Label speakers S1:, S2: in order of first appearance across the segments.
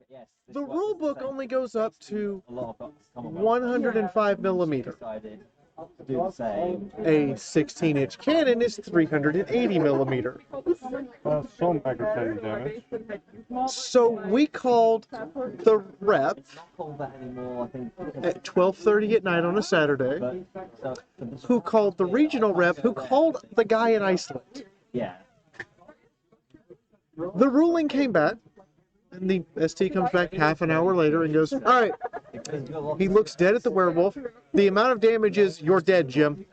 S1: Yes.
S2: The rule book only goes up to
S1: A lot of
S2: 105 millimeter.
S1: decided to do the same.
S2: A 16-inch cannon is 380 millimeter.
S3: Some aggravated damage.
S2: So we called the rep
S1: It's not called that anymore, I think.
S2: at 12:30 at night on a Saturday, who called the regional rep, who called the guy in Iceland.
S1: Yeah.
S2: The ruling came back, and the ST comes back half an hour later and goes, all right, he looks dead at the werewolf. The amount of damage is, you're dead, Jim.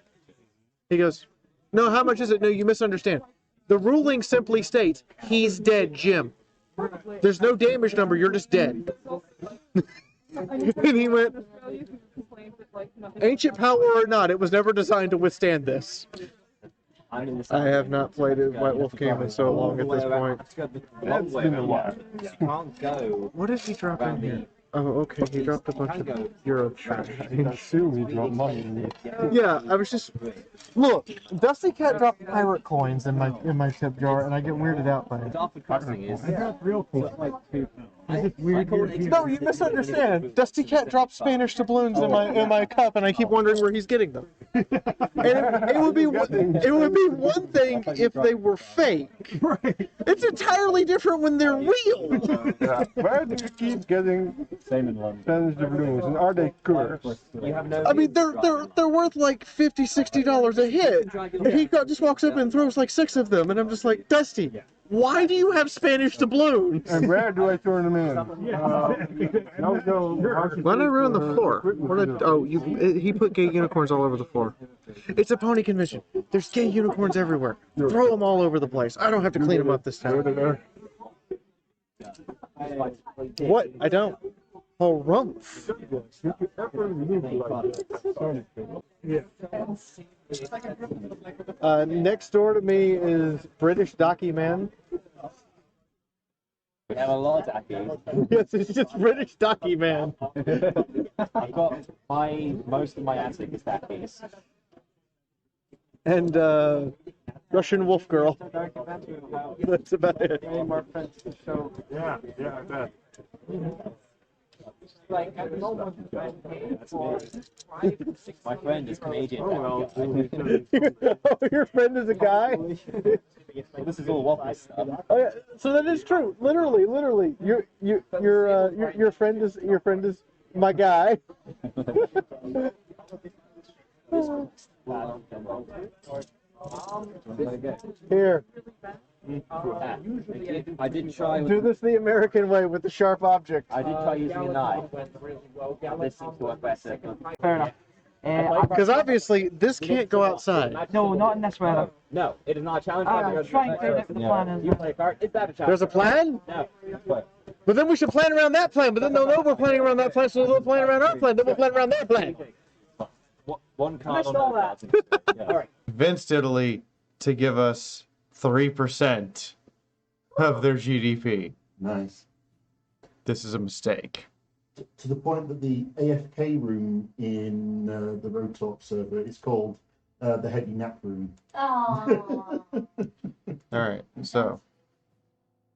S2: He goes, no, how much is it? No, you misunderstand. The ruling simply states, he's dead, Jim. There's no damage number, you're just dead. And he went, ancient power or not, it was never designed to withstand this. I have not played a White Wolf game in so long at this point.
S3: That's been a while.
S1: You can't go.
S2: What did he drop in here? Oh, okay, he dropped a bunch of Euro trash.
S3: I assume he dropped money in it.
S2: Yeah, I was just... Look, Dusty Cat dropped pirate coins in my tip jar, and I get weirded out by it.
S1: Dark crossing is.
S3: I got real cool. It's just weird.
S2: No, you misunderstand. Dusty Cat dropped Spanish doubloons in my cup, and I keep wondering where he's getting them. And it would be one thing if they were fake.
S3: Right.
S2: It's entirely different when they're real.
S3: Yeah. Where do you keep getting Spanish doubloons, and are they cursed?
S2: I mean, they're worth like $50-$60 a hit, and he just walks up and throws like 6 of them, and I'm just like, Dusty, why do you have Spanish doubloons?
S3: And where do I turn them in?
S2: Why did I ruin the floor? He put gay unicorns all over the floor. It's a pony convention. There's gay unicorns everywhere. Throw them all over the place. I don't have to clean them up this time. What? I don't. Harumph. Next door to me is British Docky Man.
S1: We have a lot of Dackies.
S2: Yes, it's just British Docky Man.
S1: I've got most of my attic is Dackies.
S2: And Russian Wolf Girl. That's about it.
S3: Yeah, I bet.
S1: My friend is Canadian.
S2: Oh, your friend is a guy?
S1: This is all waffle stuff.
S2: Oh, yeah. So that is true. Literally. Your friend is my guy. Here.
S1: I did try.
S2: Do this the American way with the sharp object.
S1: I did try using a knife. This seems to work better.
S4: Fair enough.
S2: Because obviously this can't go outside.
S4: No, not in this weather.
S1: No, it is not a challenge.
S4: I'm trying to look for the plan.
S1: You play a card. Is that a challenge?
S2: There's a plan?
S1: No.
S2: But then we should plan around that plan. But then they'll know we're planning around that plan, so they'll plan around our plan. Then we'll plan around their plan.
S1: One card
S4: Missed all that.
S1: All right.
S2: Convinced Italy to give us 3% of their GDP.
S5: Nice.
S2: This is a mistake.
S5: To the point that the AFK room in the Road Talk server is called the Heady Nap Room.
S6: Oh.
S2: All right, so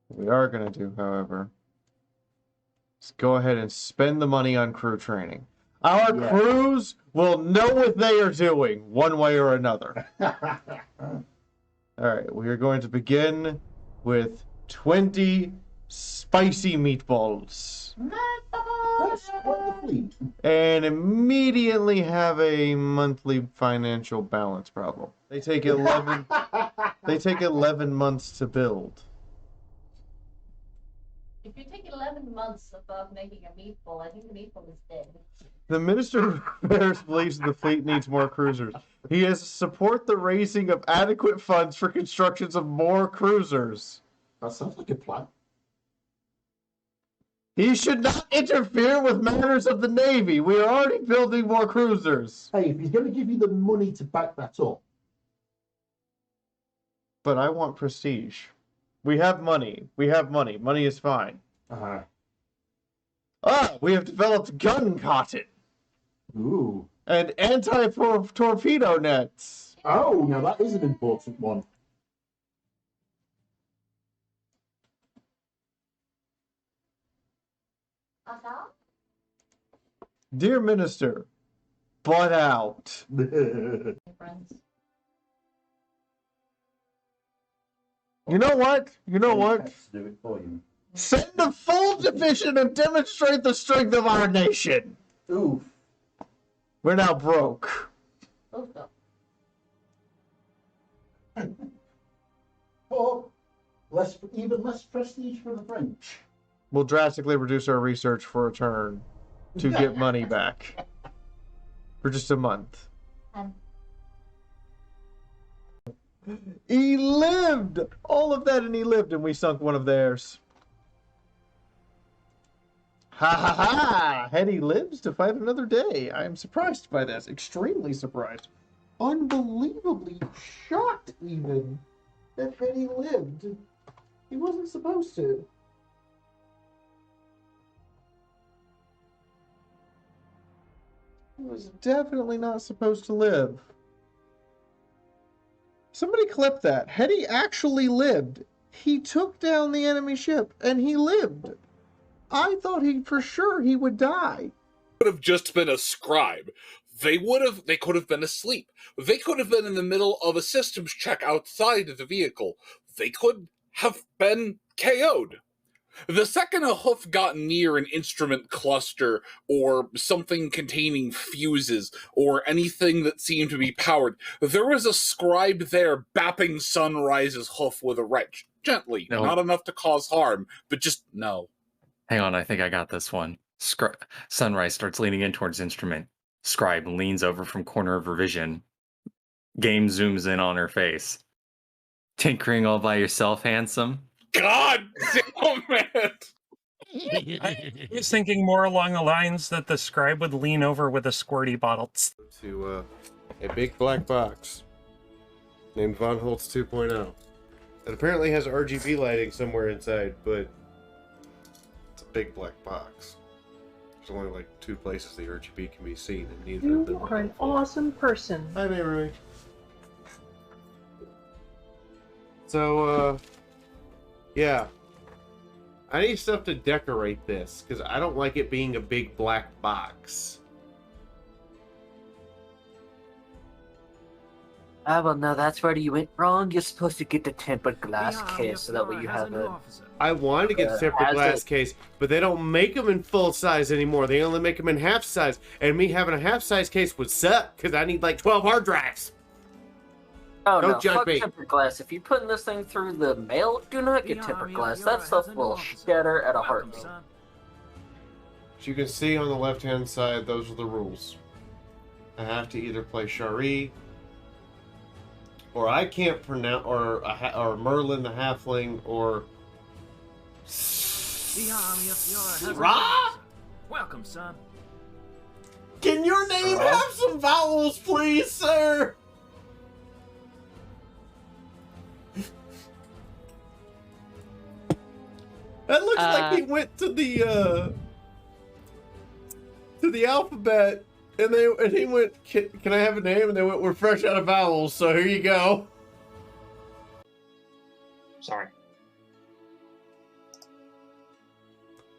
S2: what we are going to do, however, is go ahead and spend the money on crew training. Our crews will know what they are doing, one way or another. All right, we are going to begin with 20 spicy meatballs.
S5: That's quite the fleet.
S2: And immediately have a monthly financial balance problem. They take 11 months to build.
S6: If you take 11 months above making a meatball, I think the meatball is dead.
S2: The Minister of Affairs believes the fleet needs more cruisers. He has support the raising of adequate funds for constructions of more cruisers.
S5: That sounds like a plan.
S2: He should not interfere with matters of the Navy. We are already building more cruisers.
S5: Hey, if he's going to give you the money to back that up.
S2: But I want prestige. We have money. Money is fine.
S5: Uh-huh.
S2: We have developed gun cotton.
S5: Ooh.
S2: And anti-torpedo nets.
S5: Oh, now that is an important one.
S6: Uh-huh.
S2: Dear Minister, butt out.
S6: Friends.
S2: You know what? You know what?
S5: Do it for you.
S2: Send a full division and demonstrate the strength of our nation.
S5: Oof.
S2: We're now broke.
S6: Oh, no.
S5: Or even less prestige for the French.
S2: We'll drastically reduce our research for a turn to get money back for just a month. He lived! All of that, and he lived, and we sunk one of theirs. Ha ha ha! Hetty lives to fight another day. I am surprised by this. Extremely surprised. Unbelievably shocked, even, that Hetty lived. He wasn't supposed to. He was definitely not supposed to live. Somebody clip that. Hetty actually lived. He took down the enemy ship, and he lived. I thought for sure he would die.
S7: Would have just been a scribe. They could have been asleep. They could have been in the middle of a systems check outside of the vehicle. They could have been KO'd. The second a hoof got near an instrument cluster or something containing fuses or anything that seemed to be powered, there was a scribe there bapping Sunrise's hoof with a wrench. Gently,
S8: No.
S7: not enough to cause harm, but just no.
S8: Hang on, I think I got this one. Sunrise starts leaning in towards instrument. Scribe leans over from corner of her vision. Game zooms in on her face. Tinkering all by yourself, handsome?
S7: God damn it!
S9: I was thinking more along the lines that the scribe would lean over with a squirty bottle.
S10: To a big black box named Von Holtz 2.0 that apparently has RGB lighting somewhere inside, but it's a big black box. There's only like 2 places the RGB can be seen, and neither of them
S4: You are an awesome person.
S10: Hi, Mary. So, yeah. I need stuff to decorate this, because I don't like it being a big black box.
S11: Ah, well, no, that's where you went wrong. You're supposed to get the tempered glass case so that way you have a...
S10: I wanted to get the tempered glass case, but they don't make them in full size anymore. They only make them in half size, and me having a half size case would suck, because I need like 12 hard drives.
S11: Oh,
S10: Don't
S11: no,
S10: judge
S11: fuck
S10: me.
S11: tempered glass. If you're putting this thing through the mail, do not get tempered glass. That stuff will shatter at a heartbeat.
S10: As you can see on the left-hand side, those are the rules. I have to either play Shari, or I can't pronounce, or Merlin the Halfling, or Ra?
S9: Welcome, son.
S10: Can your name have some vowels, please, sir? That looks like he went to the alphabet, and he went, can I have a name? And they went, we're fresh out of vowels, so here you go.
S12: Sorry.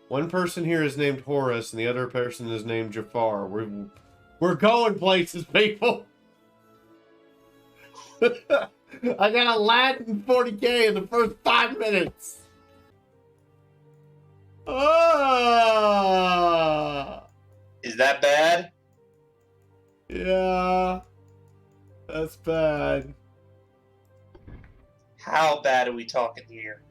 S10: One person here is named Horus, and the other person is named Jafar. We're going places, people. I got a Latin 40K in the first 5 minutes.
S12: Is that bad?
S10: Yeah, that's bad.
S12: How bad are we talking here?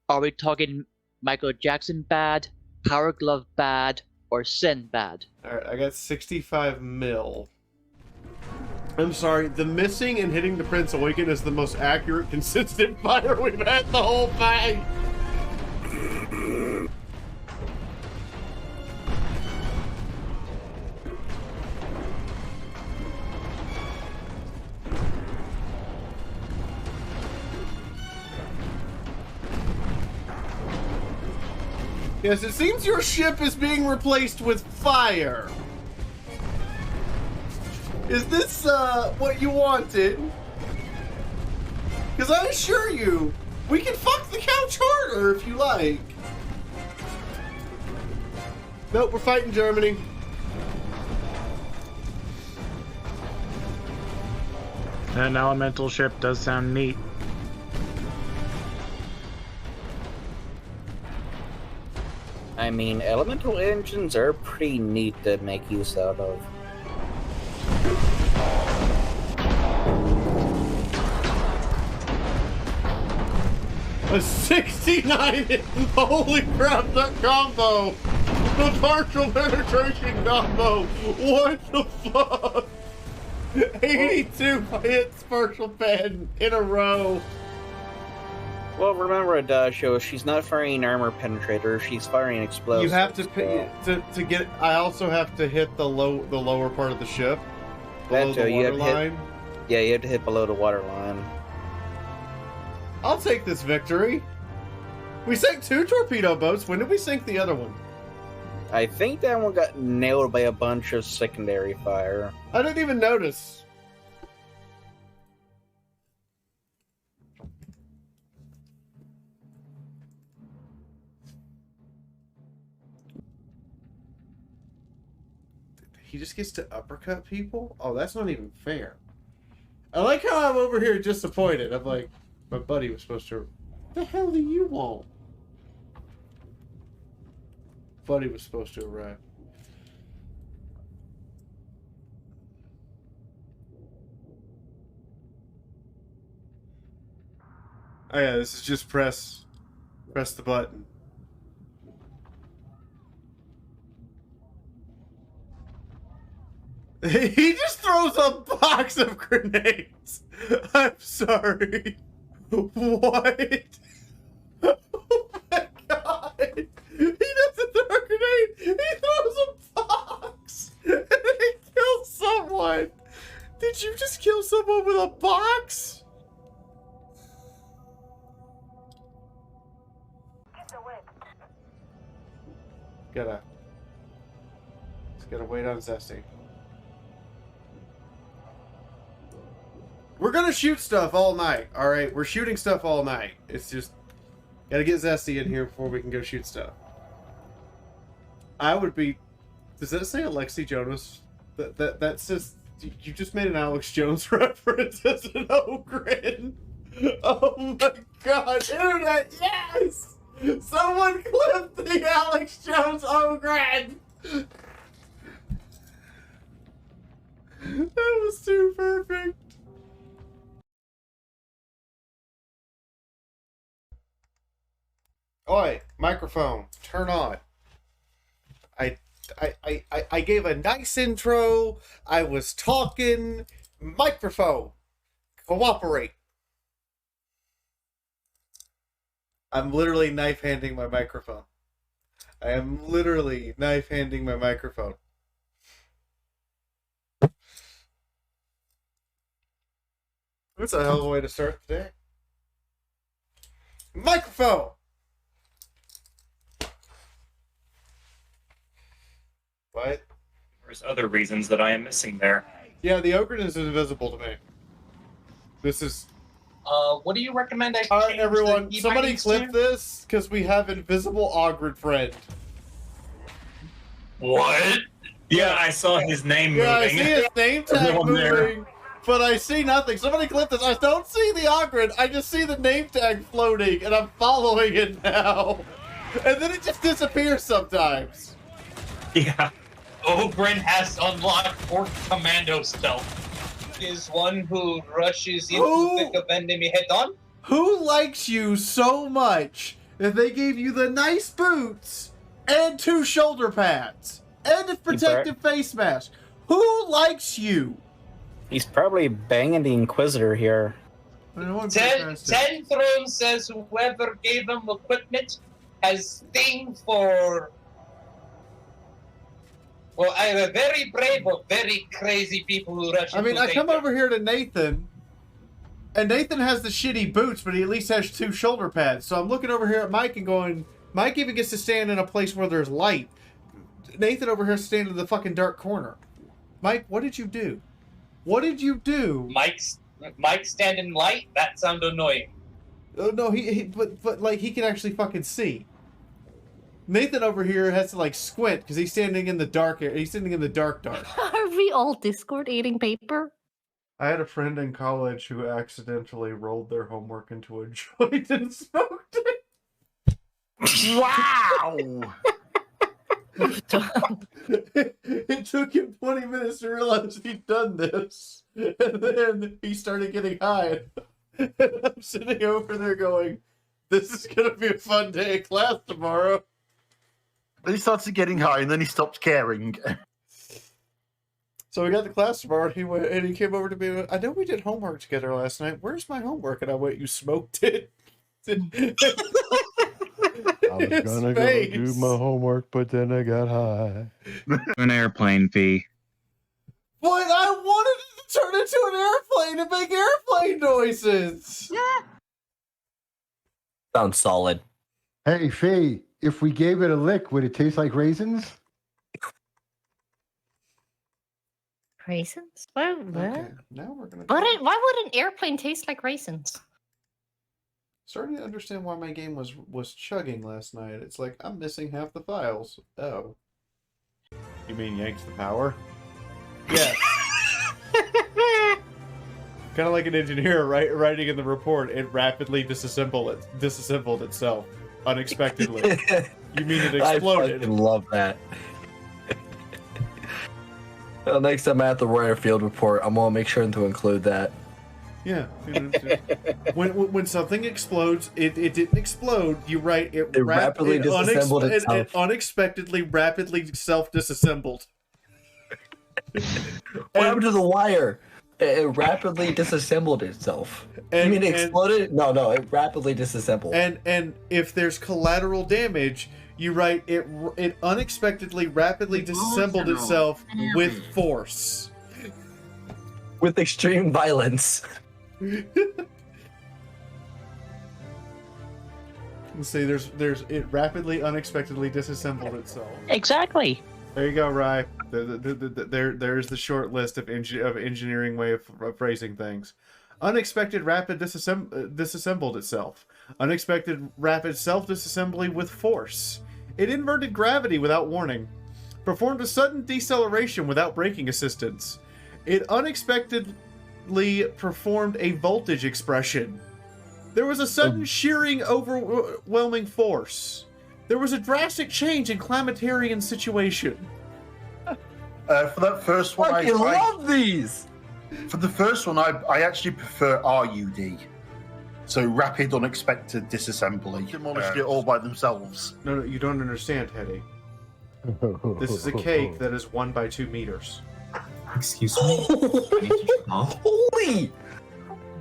S13: Are we talking Michael Jackson bad, Power Glove bad, or Sin bad?
S10: Alright, I got 65 mil. I'm sorry, the missing and hitting the Prince Awaken is the most accurate, consistent fire we've had the whole fight! Yes, it seems your ship is being replaced with fire. Is this, what you wanted? Because I assure you, we can fuck the couch harder! Hitler if you like. Nope, we're fighting Germany.
S14: An elemental ship does sound neat.
S11: I mean, elemental engines are pretty neat to make use out of.
S10: A 69 hit. Holy crap, that combo! The partial penetration combo! What the fuck? 82 hits partial pen in a row.
S11: Well, remember it does show she's not firing armor penetrator, she's firing explosives.
S10: You have to pay to get. I also have to hit the lower part of the ship, below the water line.
S11: Yeah, you have to hit below the water line.
S10: I'll take this victory. We sank 2 torpedo boats. When did we sink the other one?
S11: I think that one got nailed by a bunch of secondary fire.
S10: I didn't even notice. He just gets to uppercut people? Oh, that's not even fair. I like how I'm over here disappointed. I'm like, my buddy was supposed to... What the hell do you want? Buddy was supposed to arrive. Oh yeah, this is just press the button. He just throws a box of grenades. I'm sorry. What? Oh my god. He doesn't throw a grenade. He throws a box. And he kills someone. Did you just kill someone with a box? Gotta wait on Zesty. We're gonna shoot stuff all night, alright? We're shooting stuff all night. It's just... Gotta get Zesty in here before we can go shoot stuff. I would be... Does that say Alexi Jonas? That says... You just made an Alex Jones reference as an Ogren. Oh my god, internet, yes! Someone clipped the Alex Jones Ogren! That was too perfect. Oi, microphone, turn on. I gave a nice intro. I was talking. Microphone, cooperate. I'm literally knife-handing my microphone. I am literally knife-handing my microphone. That's a hell of a way to start the day. Microphone! What?
S15: There's other reasons that I am missing there.
S10: Yeah, the ogre is invisible to me. This is...
S12: what do you recommend I
S10: Alright,
S12: change
S10: everyone,
S12: the
S10: somebody
S12: keybind
S10: clip
S12: to?
S10: this, because we have invisible ogre friend.
S15: What? Yeah, I saw his name moving.
S10: Yeah, I see his name tag
S15: Everyone there.
S10: moving, but I see nothing. Somebody clip this. I don't see the ogre, I just see the name tag floating, and I'm following it now. And then it just disappears sometimes.
S15: Yeah.
S12: Ogren has unlocked Orc Commando stealth. Is one who rushes into thick of enemy head-on.
S10: Who likes you so much that they gave you the nice boots and 2 shoulder pads and a protective face mask? Who likes you?
S11: He's probably banging the Inquisitor here.
S12: Ten Throne says whoever gave him equipment has thing for... Well, either very brave or very crazy people who rush
S10: I mean,
S12: into
S10: I come
S12: danger.
S10: over here to Nathan, and Nathan has the shitty boots, but he at least has 2 shoulder pads. So I'm looking over here at Mike and going, Mike even gets to stand in a place where there's light. Nathan over here standing in the fucking dark corner. Mike, what did you do? What did you do?
S12: Mike stand in light? That sound annoying.
S2: Oh no, but like he can actually fucking see. Nathan over here has to like squint because he's standing in the dark. He's standing in the dark.
S16: Are we all Discord eating paper?
S2: I had a friend in college who accidentally rolled their homework into a joint and smoked it.
S17: Wow!
S2: It took him 20 minutes to realize he'd done this, and then he started getting high. And I'm sitting over there going, "This is gonna be a fun day at class tomorrow."
S17: Then he started getting high, and then he stopped caring.
S2: So we got to class tomorrow, and he came over to me. I know we did homework together last night. Where's my homework? And I went, "You smoked it."
S3: I was gonna go do my homework, but then I got high.
S14: An airplane fee.
S2: What? I wanted it to turn into an airplane and make airplane noises.
S16: Yeah.
S11: Sounds solid.
S3: Hey, Fee, if we gave it a lick, would it taste like raisins?
S16: Raisins? Why?
S2: Okay, now we're gonna.
S16: Why would an airplane taste like raisins?
S2: Starting to understand why my game was chugging last night. It's like I'm missing half the files. Oh. You mean yanks the power? Yeah. Kind of like an engineer writing in the report. It rapidly disassembled itself unexpectedly. You mean it exploded?
S11: I fucking love that. Next time I have to write a field report, I'm gonna make sure to include that.
S2: Yeah. When something explodes, it didn't explode. You write it rapidly disassembled itself. It unexpectedly rapidly self-disassembled.
S11: What happened to the wire? It rapidly disassembled itself. You mean it exploded? No, it rapidly disassembled.
S2: And if there's collateral damage, you write it unexpectedly rapidly disassembled itself with force.
S11: With extreme violence.
S2: See, there's it rapidly unexpectedly disassembled itself.
S13: Exactly.
S2: There you go, Rye. There's the short list of engineering way of phrasing things. Unexpected rapid disassembled itself. Unexpected rapid self-disassembly with force. It inverted gravity without warning. Performed a sudden deceleration without braking assistance. It unexpectedly performed a voltage expression. There was a sudden shearing overwhelming force. There was a drastic change in Climaterian situation.
S17: For that first one,
S11: I love these.
S17: For the first one, I actually prefer RUD. So rapid, unexpected disassembly. Demolished it all by themselves.
S2: No, you don't understand, Teddy. This is a cake that is 1 by 2 meters.
S15: Excuse me.
S11: Holy!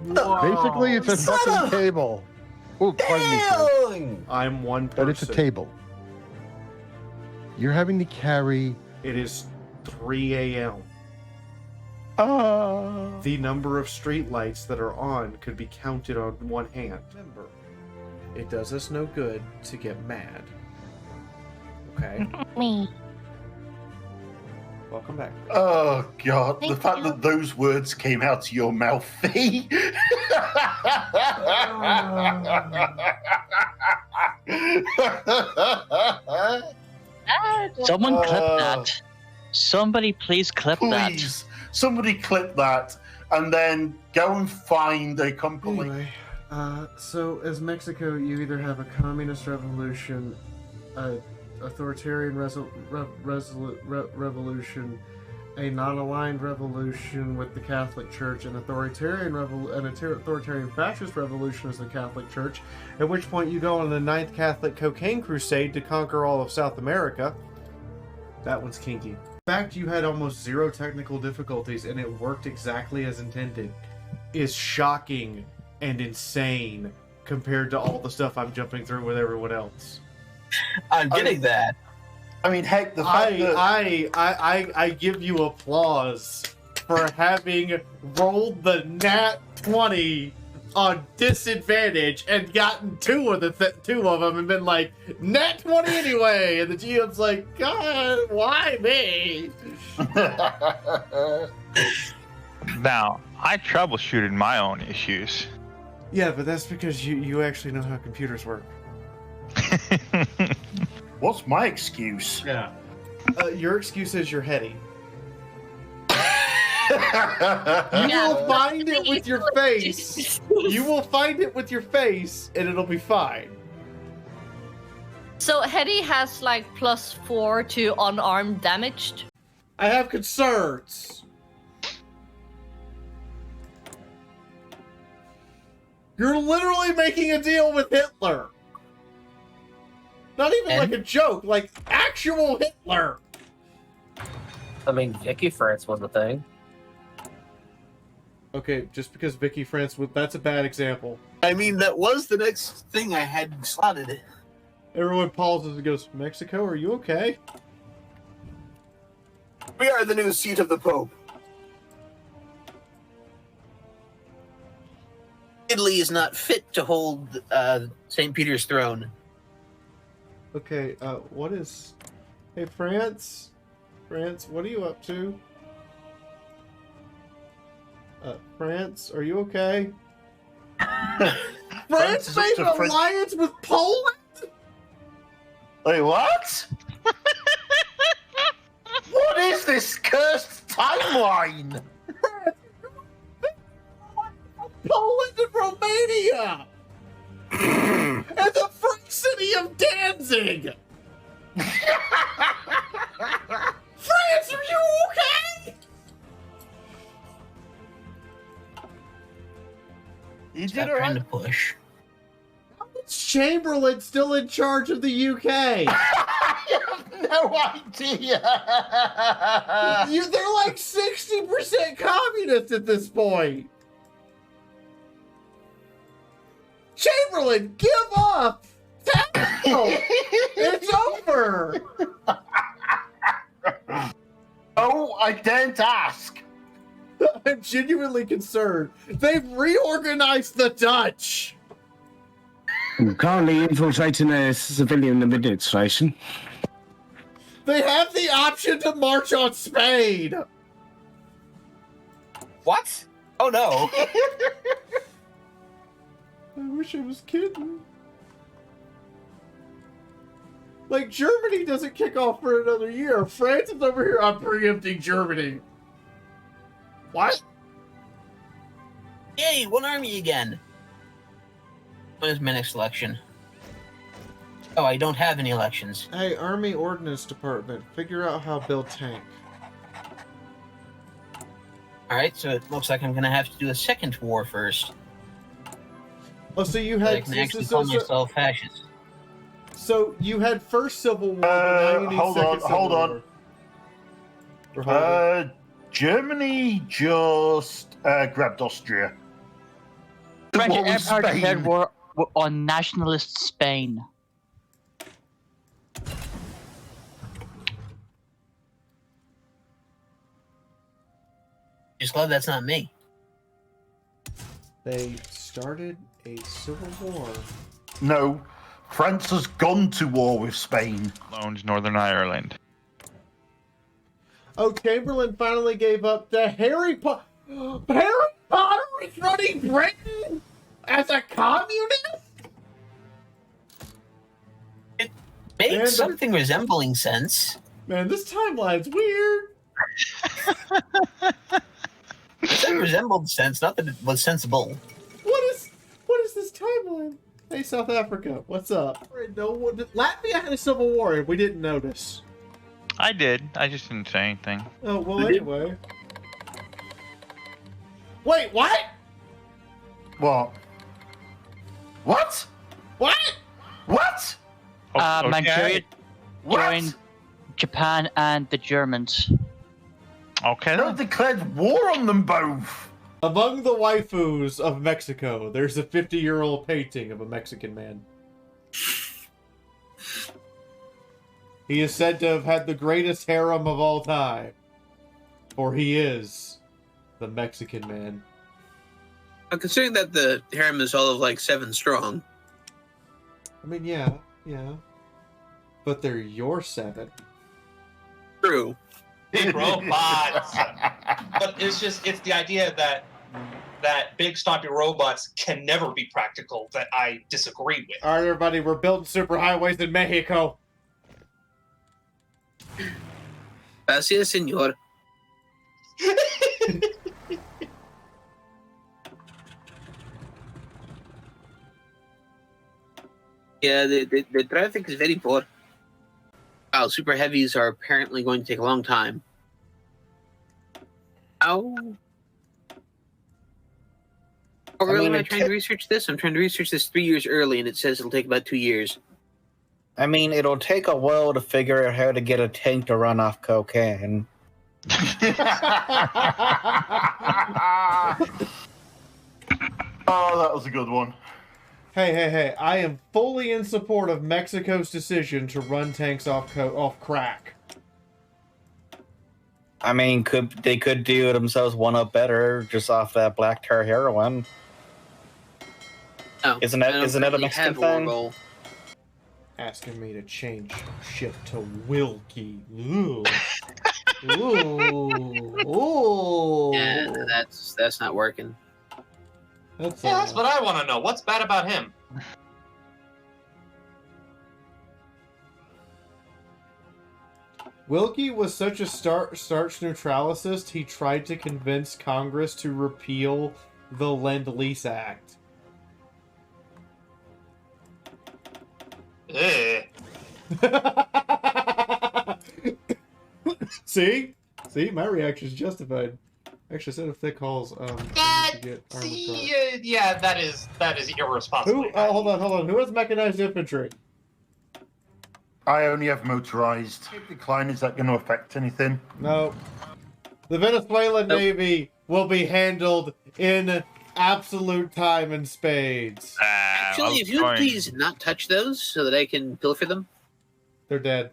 S3: Basically, it's a fucking table. Oh, pardon me.
S2: I'm one person.
S3: But it's a table. You're having to carry.
S2: It is 3 a.m. The number of streetlights that are on could be counted on one hand. Remember, it does us no good to get mad. Okay?
S16: Me.
S2: Welcome back.
S17: Oh god, the fact that those words came out of your mouth, Fee.
S13: Someone clip that. Somebody please clip that.
S17: Please, somebody clip that, and then go and find a company.
S2: Anyway, so as Mexico, you either have a communist revolution, authoritarian revolution, a non-aligned revolution with the Catholic Church, an authoritarian fascist revolution as the Catholic Church, at which point you go on the 9th Catholic Cocaine Crusade to conquer all of South America. That one's kinky. The fact you had almost zero technical difficulties and it worked exactly as intended is shocking and insane compared to all the stuff I'm jumping through with everyone else.
S11: I'm getting that.
S17: I mean, heck, the fact that
S2: I give you applause for having rolled the nat 20 on disadvantage and gotten two of them and been like, nat 20 anyway, and the GM's like, God, why me?
S18: Now, I troubleshooted my own issues.
S2: Yeah, but that's because you actually know how computers work.
S17: What's my excuse?
S2: Yeah. Your excuse is you're heady. You will find it with your face. You will find it with your face, and it'll be fine.
S16: So Hetty has like +4 to unarmed damaged.
S2: I have concerns. You're literally making a deal with Hitler. Not even like a joke, like actual Hitler.
S18: I mean, Vicky France was a thing.
S2: Okay, just because Vicky France, that's a bad example.
S19: I mean, that was the next thing I had slotted.
S2: Everyone pauses and goes, Mexico, are you okay?
S19: We are the new seat of the Pope. Italy is not fit to hold St. Peter's throne.
S2: Okay, what is... Hey, France? France, what are you up to? France, are you okay? France made an alliance with Poland?
S17: Wait, what? What is this cursed timeline?
S2: Poland and Romania! And the free city of Danzig! France, are you okay?
S17: You
S19: Stop trying to push.
S2: Chamberlain's still in charge of the UK.
S17: I have no idea.
S2: They're like 60% communist at this point. Chamberlain, give up. It's over.
S17: Oh, I daren't ask.
S2: I'm genuinely concerned. They've reorganized the Dutch.
S20: Currently infiltrating a civilian administration.
S2: They have the option to march on Spain.
S19: What? Oh no.
S2: I wish I was kidding. Like, Germany doesn't kick off for another year. France is over here. I'm preempting Germany. What?
S19: Yay, one army again. When is my next election? Oh, I don't have any elections.
S2: Hey, Army Ordnance Department, figure out how to build tank.
S19: Alright, so it looks like I'm gonna have to do a second war first.
S2: Oh, so you
S19: I
S2: had...
S19: can actually call myself fascist.
S2: So you had first Civil War, but now you need second Civil War.
S17: Hold on. Germany just grabbed Austria.
S13: French
S17: War with
S13: Empire
S17: Spain.
S13: declared war on nationalist Spain.
S19: Just glad that's not me.
S2: They started a civil war.
S17: No, France has gone to war with Spain.
S21: Owns Northern Ireland.
S2: Oh, Chamberlain finally gave up to Harry Potter. Harry Potter is running Britain as a communist?
S19: It makes something resembling sense.
S2: Man, this timeline's weird.
S19: It resembled sense, not that it was sensible.
S2: What is this timeline? Hey, South Africa, what's up? No one. Latvia had a civil war and we didn't notice.
S21: I did. I just didn't say anything.
S2: Oh, well, anyway. Wait, what?
S17: What? What?
S2: What?
S17: What?
S21: Okay.
S13: Manchuria joined Japan and the Germans.
S21: Okay.
S17: They declared war on them both.
S2: Among the waifus of Mexico, there's a 50-year-old painting of a Mexican man. He is said to have had the greatest harem of all time, for he is the Mexican man.
S19: Considering that the harem is all of like 7 strong.
S2: I mean, yeah. But they're your 7.
S12: True. Big robots. But it's the idea that that big stompy robots can never be practical that I disagree with.
S2: All right, everybody, we're building superhighways in Mexico.
S19: Gracias, señor. Yeah, the traffic is very poor. Wow, super heavies are apparently going to take a long time. Oh. How early am I trying to research this? I'm trying to research this 3 years early, and it says it'll take about 2 years.
S1: I mean, it'll take a while to figure out how to get a tank to run off cocaine.
S17: Oh, that was a good one.
S2: Hey, I am fully in support of Mexico's decision to run tanks off crack.
S1: I mean, they could do themselves one up better just off that black tar heroin.
S19: Oh,
S1: isn't that a Mexican thing?
S2: Asking me to change shit to Wilkie. Ooh. Ooh.
S19: Yeah, that's not working.
S12: That's what I want to know. What's bad about him?
S2: Wilkie was such a starch neutralicist, he tried to convince Congress to repeal the Lend-Lease Act. See? See? My reaction is justified. Actually, instead of thick hulls,
S12: Yeah, that is irresponsible.
S2: Hold on. Who has mechanized infantry?
S17: I only have motorized. Decline, is that going to affect anything?
S2: No. The Venezuelan Navy will be handled in absolute time and spades.
S19: Actually, if you would please not touch those so that I can pilfer them.
S2: They're dead.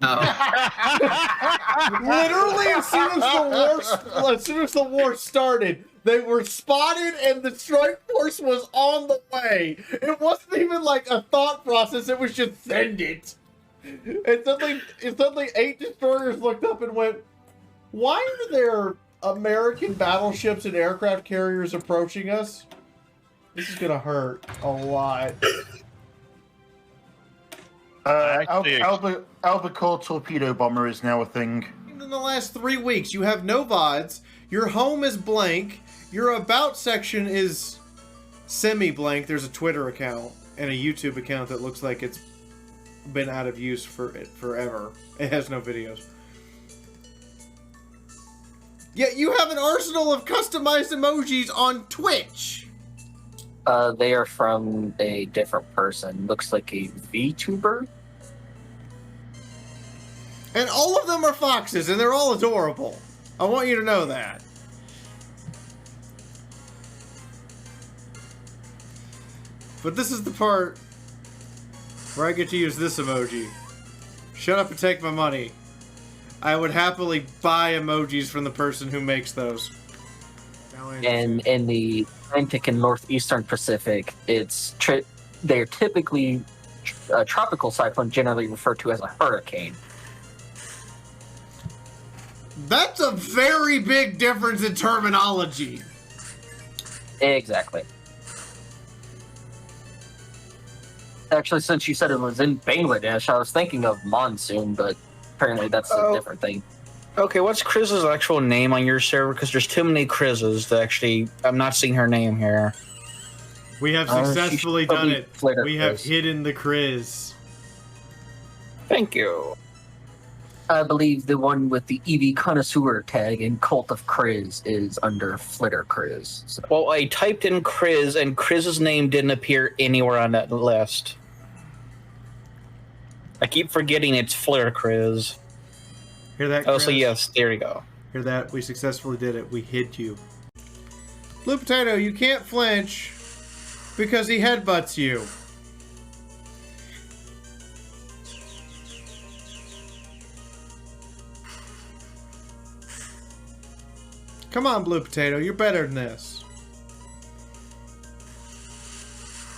S19: Oh.
S2: Literally, as soon as the war started, they were spotted and the strike force was on the way. It wasn't even like a thought process, it was just send it. And suddenly 8 destroyers looked up and went, why are there American battleships and aircraft carriers approaching us? This is gonna hurt a lot.
S17: Albacore torpedo bomber is now a thing.
S2: In the last 3 weeks, you have no VODs, your home is blank, your about section is semi-blank. There's a Twitter account and a YouTube account that looks like it's been out of use forever. It has no videos. Yet you have an arsenal of customized emojis on Twitch!
S18: They are from a different person. Looks like a VTuber.
S2: And all of them are foxes, and they're all adorable. I want you to know that. But this is the part where I get to use this emoji. Shut up and take my money. I would happily buy emojis from the person who makes those.
S18: And in the Atlantic and Northeastern Pacific, they're typically a tropical cyclone, generally referred to as a hurricane.
S2: That's a very big difference in terminology.
S18: Exactly. Actually, since you said it was in Bangladesh, I was thinking of monsoon, but apparently that's a different thing.
S1: Okay, what's Chris's actual name on your server? Because there's too many Chris's to actually... I'm not seeing her name here.
S2: We have successfully done it. We have hidden the Chris.
S1: Thank you.
S18: I believe the one with the EV connoisseur tag in Cult of Kriz is under Flitter Kriz. So.
S1: Well, I typed in Kriz, and Kriz's name didn't appear anywhere on that list. I keep forgetting it's Flitter Kriz.
S2: Hear that,
S1: Oh,
S2: Chris?
S1: so yes, there you go.
S2: Hear that? We successfully did it. We hid you. Blue Potato, you can't flinch because he headbutts you. Come on, Blue Potato, you're better than this.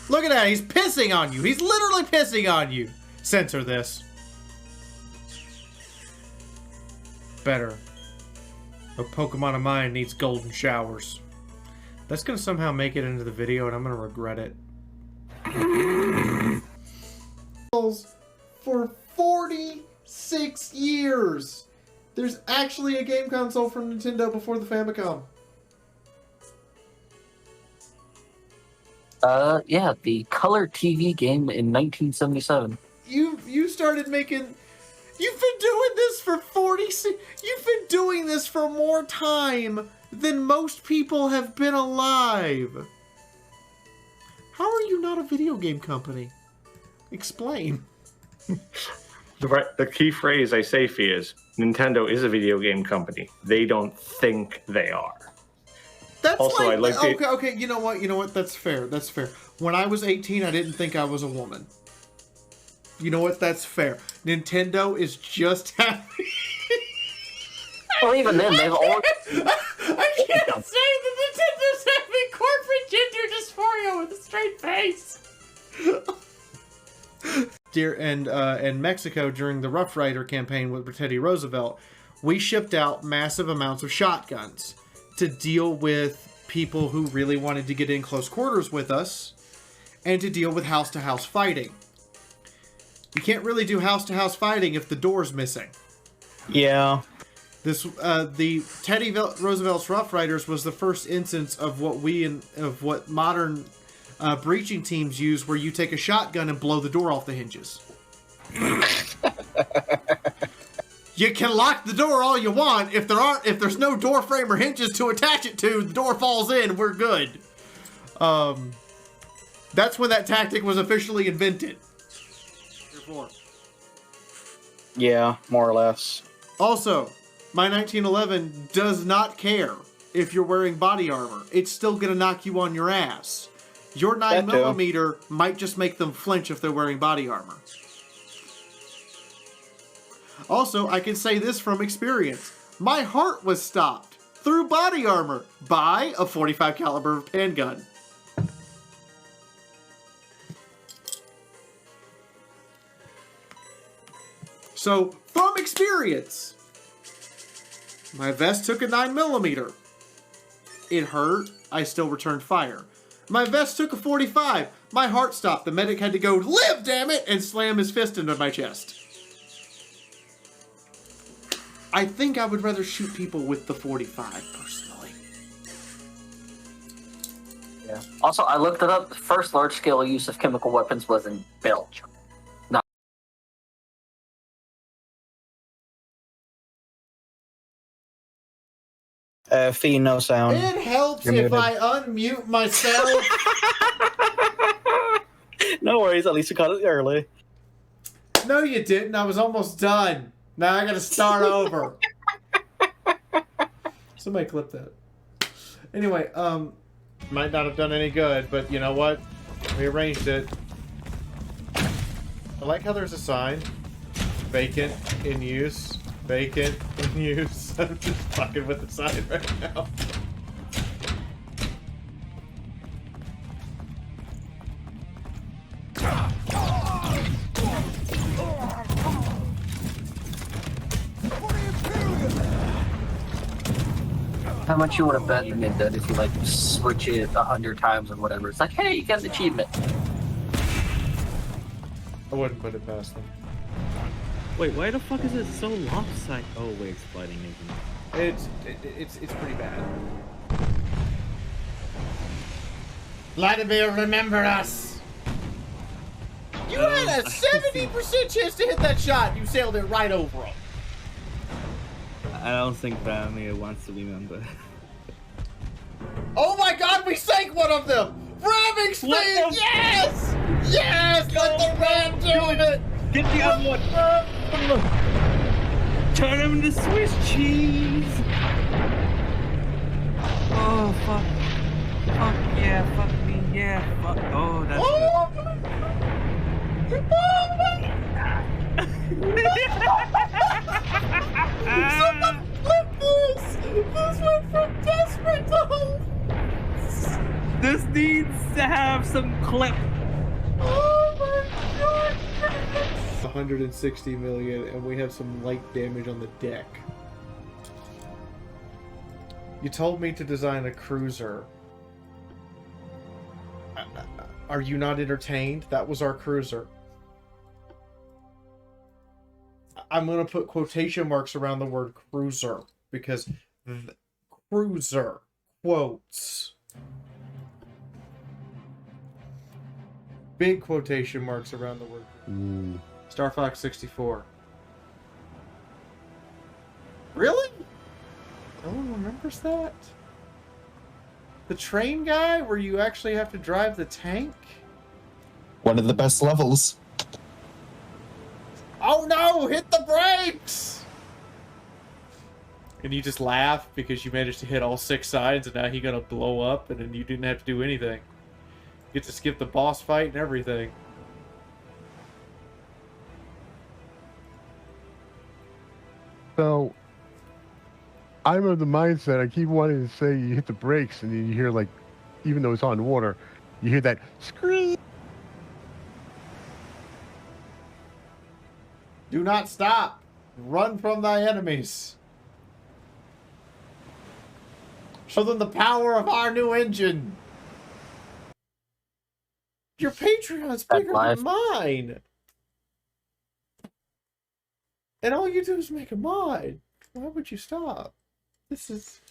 S2: Look at that, he's pissing on you. He's literally pissing on you. Censor this. Better. A Pokemon of mine needs golden showers. That's gonna somehow make it into the video, and I'm gonna regret it. For 46 years! There's actually a game console from Nintendo before the Famicom.
S18: Yeah, the color TV game in 1977.
S2: You started making... You've been doing this for 46... You've been doing this for more time than most people have been alive. How are you not a video game company? Explain.
S6: The key phrase I say, Fee, is Nintendo is a video game company. They don't think they are.
S2: That's
S6: also, I like
S2: okay, you know what? That's fair. That's fair. When I was 18, I didn't think I was a woman. You know what? That's fair. Nintendo is just happy.
S18: Well, even then, they've always...
S2: I can't say that Nintendo's having corporate gender dysphoria with a straight face. In Mexico during the Rough Rider campaign with Teddy Roosevelt, we shipped out massive amounts of shotguns to deal with people who really wanted to get in close quarters with us and to deal with house-to-house fighting. You can't really do house-to-house fighting if the door's missing.
S1: Yeah.
S2: The Teddy Roosevelt's Rough Riders was the first instance of what modern breaching teams use, where you take a shotgun and blow the door off the hinges. You can lock the door all you want. If there's no door frame or hinges to attach it to, the door falls in. We're good. That's when that tactic was officially invented.
S1: Yeah, more or less.
S2: Also, my 1911 does not care if you're wearing body armor. It's still gonna knock you on your ass. Your 9mm might just make them flinch if they're wearing body armor. Also, I can say this from experience. My heart was stopped through body armor by a .45 caliber handgun. So, from experience, my vest took a 9mm. It hurt. I still returned fire. My vest took a .45. My heart stopped. The medic had to go, "Live, damn it!" and slam his fist into my chest. I think I would rather shoot people with the .45, personally.
S18: Yeah. Also, I looked it up. The first large-scale use of chemical weapons was in Belgium.
S1: Fee, no sound.
S2: It helps
S1: You're
S2: if
S1: muted.
S2: I unmute myself.
S1: No worries, at least you caught it early.
S2: No, you didn't. I was almost done. Now I gotta start over. Somebody clip that. Anyway, might not have done any good, but you know what? We arranged it. I like how there's a sign. Vacant, in use. Vacant, in use. I'm just fucking with the sign right now.
S18: How much you would have bet me that if you like switch it 100 times or whatever? It's like, hey, you got an achievement.
S2: I wouldn't put it past them.
S22: Wait, why the fuck is it so lopsided? Oh wait, it's flooding again.
S2: It's pretty bad. Vladimir, remember us. You had a 70% chance to hit that shot. You sailed it right over him.
S22: I don't think Vladimir wants to remember.
S2: Oh my god, we sank one of them! Ramming speed! Yes! Yes! Let the ram do it!
S22: Get the other one! Turn him into Swiss cheese! Oh, fuck. Fuck yeah, fuck me, yeah, fuck. Oh, that's
S2: Someone flip this! This went from desperate to hopeless!
S22: This needs to have some clip.
S2: Oh my god! 160 million, and we have some light damage on the deck. You told me to design a cruiser Are you not entertained? That was our cruiser. I'm going to put quotation marks around the word cruiser because cruiser quotes. Big quotation marks around the word. Star Fox 64. Really? No one remembers that? The train guy where you actually have to drive the tank?
S5: One of the best levels.
S2: Oh no! Hit the brakes! And you just laugh because you managed to hit all 6 sides and now he's gonna blow up and then you didn't have to do anything. You get to skip the boss fight and everything.
S3: So, I'm of the mindset, I keep wanting to say you hit the brakes and then you hear, like, even though it's on water, you hear that scream.
S2: Do not stop! Run from thy enemies! Show them the power of our new engine! Your Patreon's bigger than mine! And all you do is make a mod. Why would you stop? This is...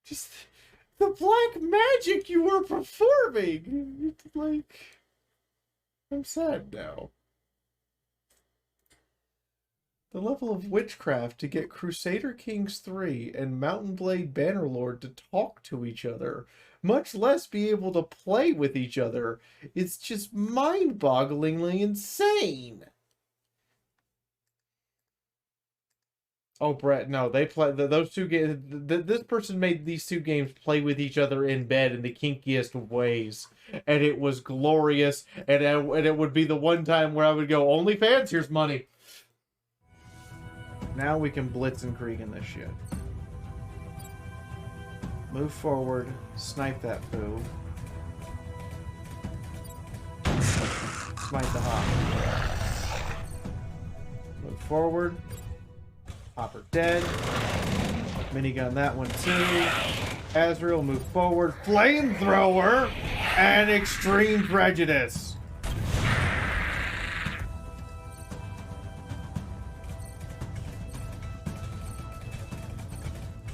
S2: just... the black magic you were performing! Like... I'm sad now. The level of witchcraft to get Crusader Kings 3 and Mountain Blade Bannerlord to talk to each other, much less be able to play with each other. It's just mind-bogglingly insane. Oh, Brett, no, they play those two games. This person made these two games play with each other in bed in the kinkiest of ways, and it was glorious. And it would be the one time where I would go, OnlyFans, here's money. Now we can blitz and Krieg in this shit. Move forward, snipe that foo. Smite the hop. Move forward. Hopper dead. Minigun that one too. Azrael move forward. Flamethrower and Extreme Prejudice.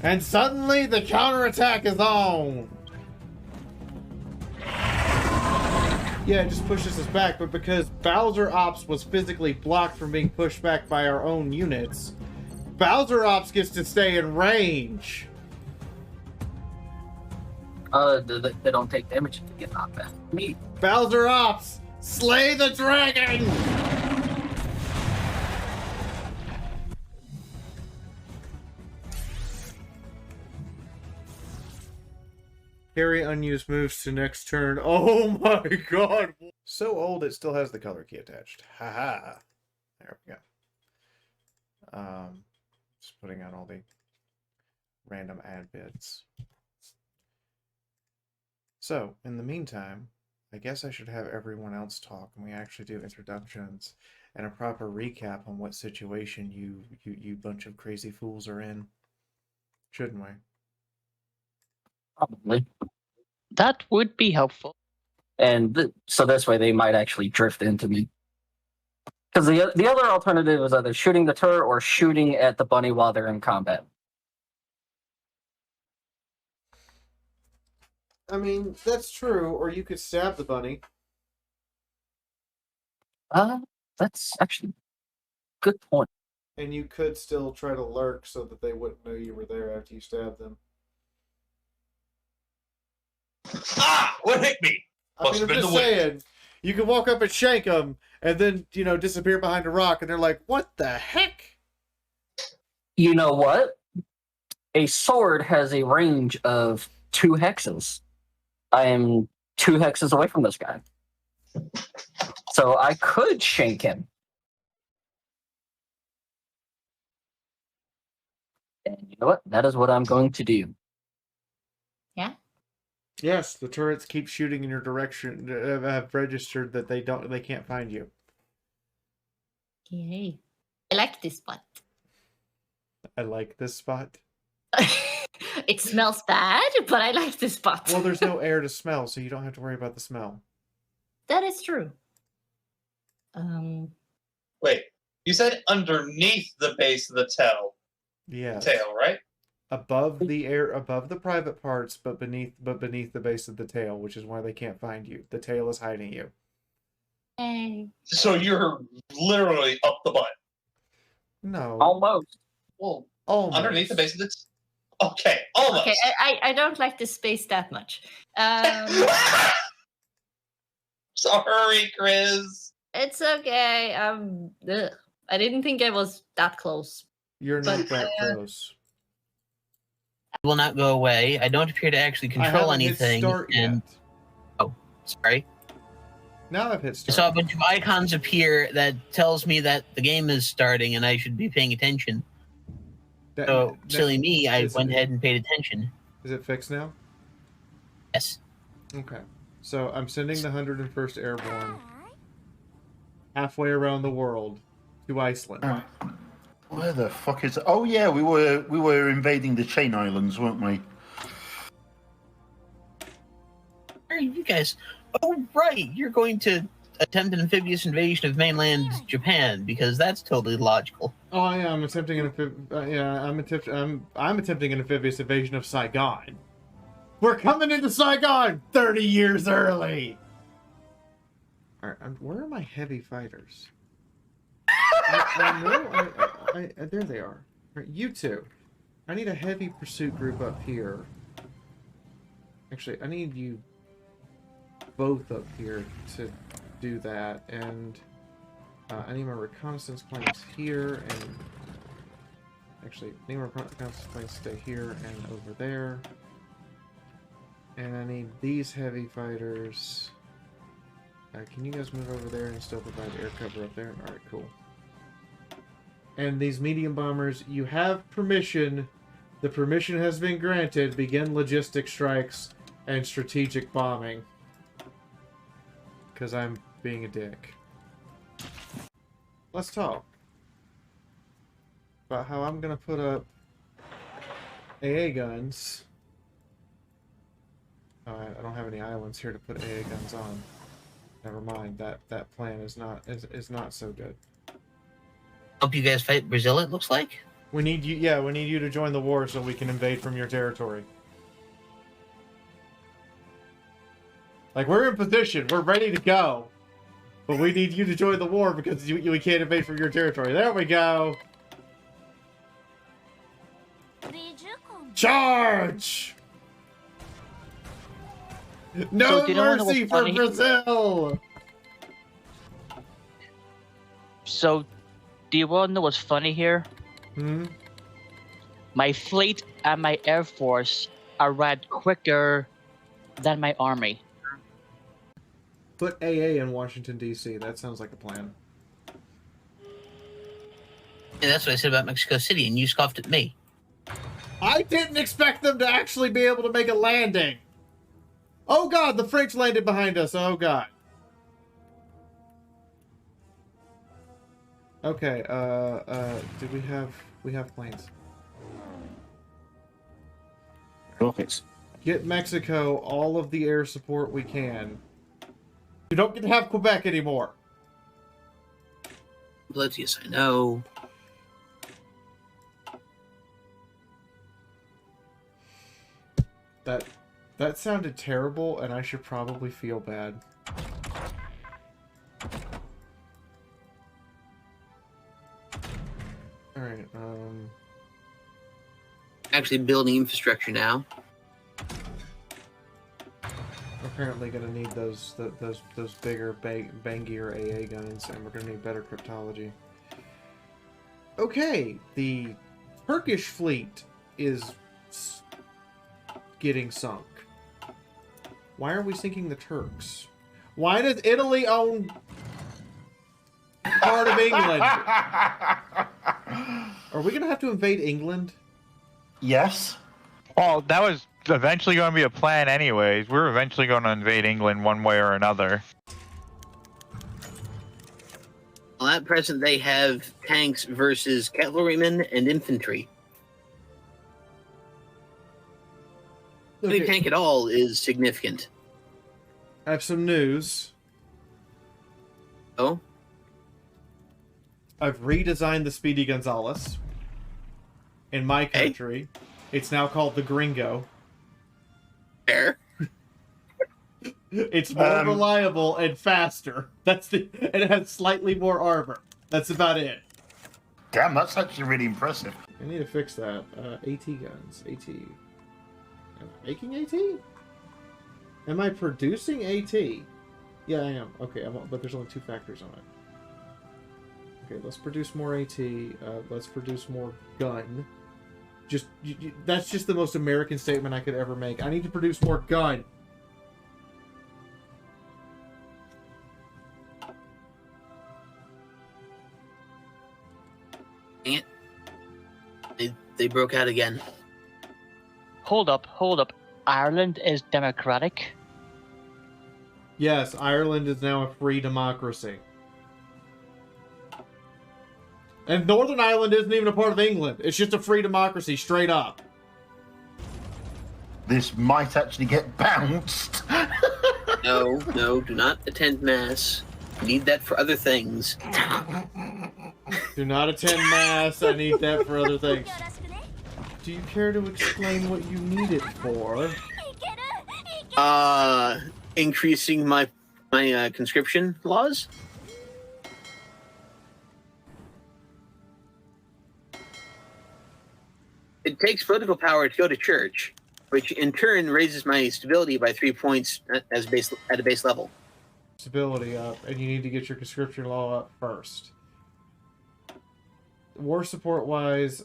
S2: And suddenly the counterattack is on. Yeah, it just pushes us back, but because Bowser Ops was physically blocked from being pushed back by our own units, Bowser Ops gets to stay in range.
S18: They don't take damage if they get knocked back. Neat.
S2: Bowser Ops, slay the dragon! Carry unused moves to next turn. Oh my god! So old it still has the color key attached. Haha. There we go. Just putting out all the random ad bits. So, in the meantime, I guess I should have everyone else talk and we actually do introductions and a proper recap on what situation you bunch of crazy fools are in. Shouldn't we?
S18: Probably.
S13: That would be helpful.
S18: And so this way they might actually drift into me. Because the other alternative is either shooting the turret or shooting at the bunny while they're in combat.
S2: I mean, that's true, or you could stab the bunny.
S18: That's actually a good point.
S2: And you could still try to lurk so that they wouldn't know you were there after you stabbed them.
S12: Ah! What hit me?
S2: I mean, I'm just saying, you can walk up and shank them, and then, disappear behind a rock, and they're like, what the heck?
S18: You know what? A sword has a range of 2 hexes. I am 2 hexes away from this guy. So I could shank him. And you know what? That is what I'm going to do.
S16: Yeah?
S2: Yes, the turrets keep shooting in your direction. Have registered that they can't find you.
S16: Yay. I like this spot.
S2: I like this spot.
S16: It smells bad, but I like this spot.
S2: Well, there's no air to smell, so you don't have to worry about the smell.
S16: That is true.
S12: Wait, you said underneath the base of the tail.
S2: Yes.
S12: Tail, right?
S2: Above the private parts, but beneath the base of the tail, which is why they can't find you. The tail is hiding you.
S12: So you're literally up the butt.
S2: No.
S18: Almost.
S12: Well,
S2: almost.
S12: Underneath the base of the. Okay, almost.
S16: Okay, I don't like this space that much.
S12: Sorry, Chris.
S16: It's okay. I didn't think I was that close.
S2: You're not that close.
S19: Will not go away. I don't appear to actually control anything. And oh, sorry.
S2: Now I've hit start.
S19: I saw a bunch of icons appear that tells me that the game is starting and I should be paying attention. Silly me, I went ahead and paid attention.
S2: Is it fixed now?
S19: Yes.
S2: Okay. So I'm sending the 101st Airborne halfway around the world to Iceland.
S17: Where the fuck is it? Oh yeah, we were invading the Chain Islands, weren't we?
S19: Are you guys? Oh right, you're going to attempt an amphibious invasion of mainland Japan because that's totally logical.
S2: Oh, I am attempting I'm attempting an amphibious invasion of Saigon. We're coming into Saigon 30 years early. All right, where are my heavy fighters? There they are. All right, you two. I need a heavy pursuit group up here. Actually, I need you both up here to do that, and I need my reconnaissance planes here, and actually, I need my reconnaissance planes to stay here and over there, and I need these heavy fighters. Can you guys move over there and still provide air cover up there? Alright, cool. And these medium bombers, you have permission. The permission has been granted. Begin logistic strikes and strategic bombing. Because I'm being a dick. Let's talk about how I'm going to put up AA guns. Oh, I don't have any islands here to put AA guns on. Never mind. That plan is not so good.
S19: Help you guys fight Brazil, it looks like?
S2: We need you. Yeah, we need you to join the war so we can invade from your territory. Like, we're in position. We're ready to go. But we need you to join the war because we can't invade from your territory. There we go. Charge! No mercy for Brazil!
S13: So, do you want to know what's funny here? My fleet and my air force arrived quicker than my army.
S2: Put AA in Washington, D.C. That sounds like a plan.
S19: Yeah, that's what I said about Mexico City, and you scoffed at me.
S2: I didn't expect them to actually be able to make a landing. Oh god, the French landed behind us. Oh god. Okay, do we have planes?
S20: Rockets.
S2: Get Mexico all of the air support we can. You don't get to have Quebec anymore.
S19: Yes, I know.
S2: That sounded terrible, and I should probably feel bad. Alright,
S19: Actually building infrastructure now.
S2: Apparently gonna need those bigger, bangier AA guns, and we're gonna need better cryptology. Okay, the Turkish fleet is getting sunk. Why are we sinking the Turks? Why does Italy own part of England? Are we gonna have to invade England?
S17: Yes.
S21: Well, that was eventually going to be a plan anyways. We're eventually going to invade England one way or another.
S19: Well, at present, they have tanks versus cavalrymen and infantry. Any tank at all is significant.
S2: I have some news.
S19: Oh?
S2: I've redesigned the Speedy Gonzales. In my country, it's now called the Gringo.
S19: Fair.
S2: It's more reliable and faster. And it has slightly more armor. That's about it.
S17: Damn, that's actually really impressive.
S2: I need to fix that. AT guns. AT. Am I making AT? Am I producing AT? Yeah, I am. Okay, but there's only 2 factors on it. Okay, let's produce more AT. Let's produce more gun. That's just the most American statement I could ever make. I need to produce more gun.
S19: Dang it. They broke out again.
S13: Hold up. Ireland is democratic.
S2: Yes, Ireland is now a free democracy. And Northern Ireland isn't even a part of England. It's just a free democracy, straight up.
S17: This might actually get bounced.
S19: No, do not attend mass. Need that for other things.
S2: Do not attend mass. I need that for other things. Do you care to explain what you need it for?
S19: Increasing my conscription laws. It takes political power to go to church, which in turn raises my stability by 3 points at a base level.
S2: Stability up, and you need to get your conscription law up first. War support wise,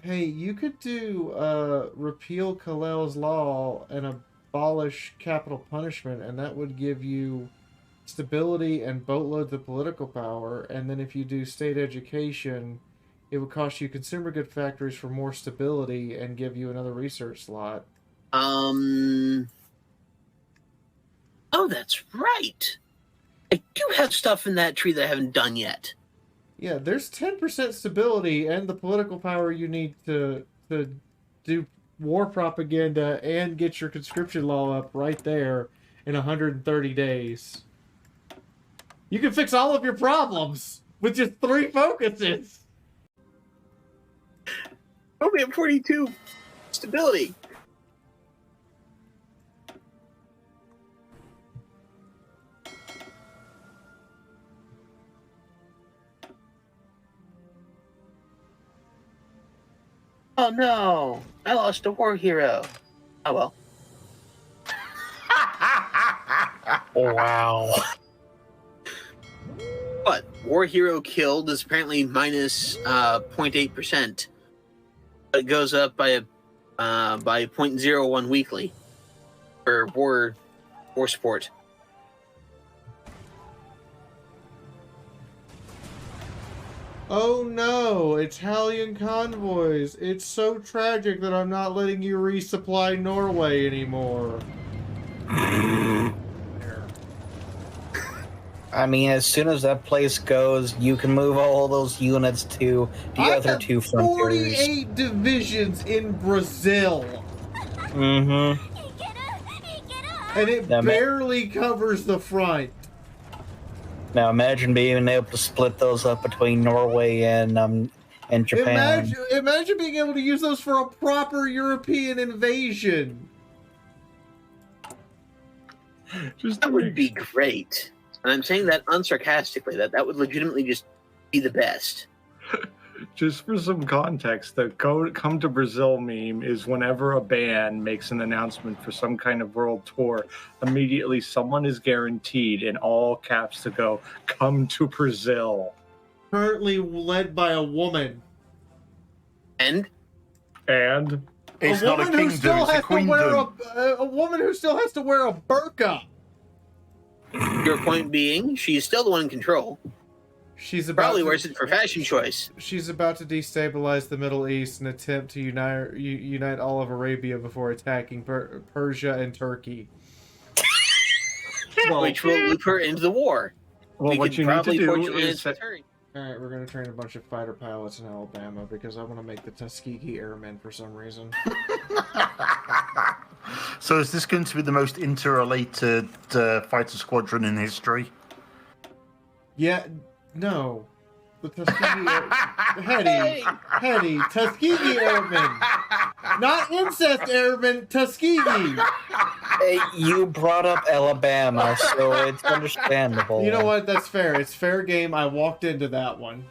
S2: hey, you could do repeal Kalel's law and abolish capital punishment, and that would give you stability and boatloads of political power. And then if you do state education, it would cost you consumer good factories for more stability and give you another research slot.
S19: Oh, that's right. I do have stuff in that tree that I haven't done yet.
S2: Yeah, there's 10% stability and the political power you need to do war propaganda and get your conscription law up right there in 130 days. You can fix all of your problems with just 3 focuses.
S19: Only at 42 stability. Oh no, I lost a war hero. Oh well.
S1: Wow.
S19: What? War hero killed is apparently minus 0.8%. It goes up by 0.01 weekly for war support.
S2: Oh no, Italian convoys. It's so tragic that I'm not letting you resupply Norway anymore.
S1: I mean, as soon as that place goes, you can move all those units to the other 2 frontiers.
S2: 48 divisions in Brazil.
S1: Mm-hmm.
S2: And it barely covers the front.
S1: Now imagine being able to split those up between Norway and Japan.
S2: Imagine being able to use those for a proper European invasion.
S19: That would be great. And I'm saying that unsarcastically, that would legitimately just be the best.
S6: Just for some context, the Come to Brazil meme is whenever a band makes an announcement for some kind of world tour, immediately someone is guaranteed in all caps to go, "Come to Brazil."
S2: Currently led by a woman.
S19: And?
S17: It's not a kingdom, it's a queendom.
S2: A woman who still has to wear a burqa.
S19: Your point being, she's still the one in control.
S2: She's
S19: probably wears it for fashion choice.
S2: She's about to destabilize the Middle East and attempt to unite all of Arabia before attacking Persia and Turkey.
S19: Which will loop her into the war.
S6: Well,
S19: we
S6: what
S19: could
S6: you need to
S19: probably
S6: do
S19: fortunately
S6: is
S19: set...
S2: Alright, we're gonna train a bunch of fighter pilots in Alabama because I want to make the Tuskegee Airmen for some reason.
S17: So is this going to be the most interrelated fighter squadron in history?
S2: Yeah, no. The Tuskegee Hetty, Tuskegee Airmen! Not incest airmen, Tuskegee!
S1: Hey, you brought up Alabama, so it's understandable.
S2: You know what? That's fair. It's fair game. I walked into that one.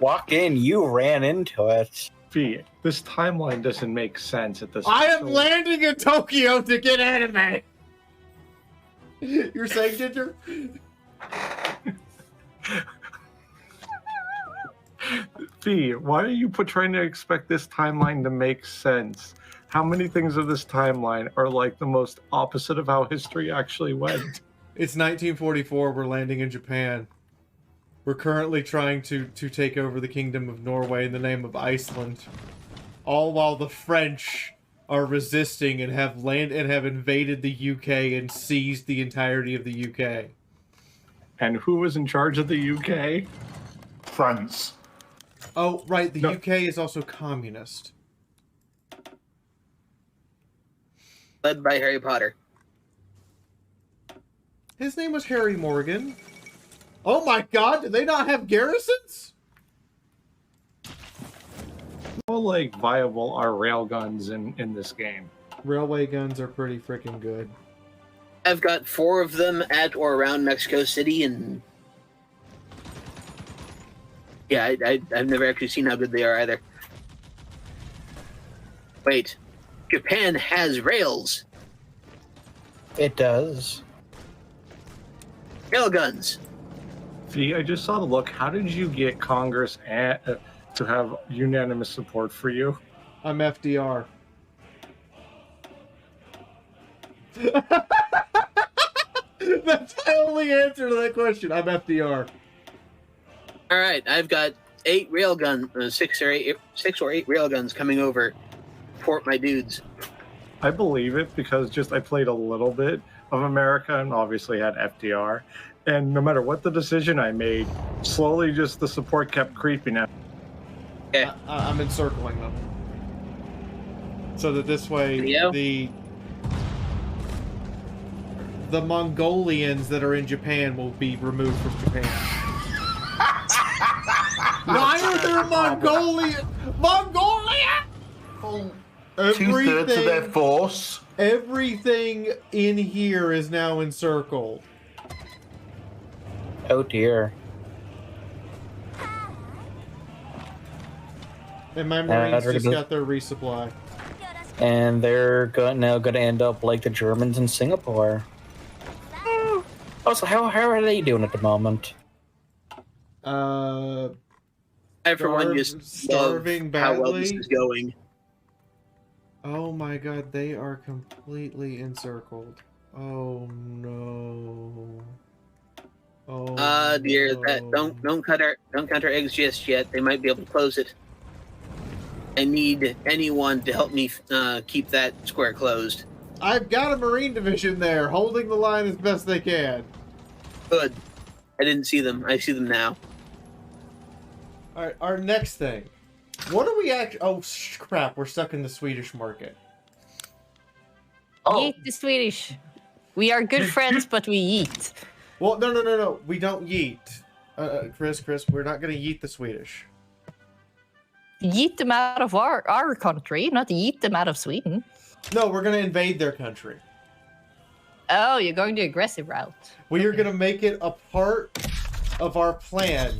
S1: Walk in, you ran into it.
S6: Fee, this timeline doesn't make sense at this
S2: I am
S6: point.
S2: landing in Tokyo to get anime! You're saying, Ginger?
S6: Fee, why are you trying to expect this timeline to make sense? How many things of this timeline are like the most opposite of how history actually went?
S2: It's 1944. We're landing in Japan. We're currently trying to take over the Kingdom of Norway in the name of Iceland. All while the French are resisting and have invaded the UK and seized the entirety of the UK.
S6: And who was in charge of the UK?
S17: France.
S2: Oh, right. The UK is also communist.
S19: Led by Harry Potter.
S2: His name was Harry Morgan. Oh my god, do they not have garrisons?
S6: How like viable are railguns in this game?
S2: Railway guns are pretty freaking good.
S19: I've got 4 of them at or around Mexico City, and yeah, I've never actually seen how good they are either. Wait, Japan has rails.
S1: It does.
S19: Railguns.
S6: Fee, I just saw the look. How did you get Congress to have unanimous support for you?
S2: I'm FDR. That's the only answer to that question. I'm FDR.
S19: All right, I've got 8 railgun, 6 or 8 railguns coming over. Port my dudes.
S6: I believe it because I played a little bit of America and obviously had FDR. And no matter what the decision I made, slowly just the support kept creeping up.
S19: Okay.
S2: I'm encircling them. So that this way the Mongolians that are in Japan will be removed from Japan. Why are there Mongolia? Oh,
S17: 2/3 of their force.
S2: Everything in here is now encircled.
S1: Oh dear.
S2: And my Marines just got their resupply.
S1: And they're now going to end up like the Germans in Singapore. Also, how are they doing at the moment?
S19: I, for one, just
S2: starving
S19: love how well
S2: badly.
S19: this is going.
S2: Oh my god, they are completely encircled. Oh no. Oh
S19: dear,
S2: no.
S19: that don't cut our eggs just yet. They might be able to close it. I need anyone to help me keep that square closed.
S2: I've got a Marine division there, holding the line as best they can.
S19: Good. I didn't see them. I see them now.
S2: All right, our next thing. What are we actually? Oh crap! We're stuck in the Swedish market.
S16: Eat the Swedish. We are good friends, but we eat.
S2: Well, no. We don't yeet. Chris, we're not gonna yeet the Swedish.
S16: Yeet them out of our country, not yeet them out of Sweden.
S2: No, we're gonna invade their country.
S16: Oh, you're going the aggressive route.
S2: We are gonna make it a part of our plan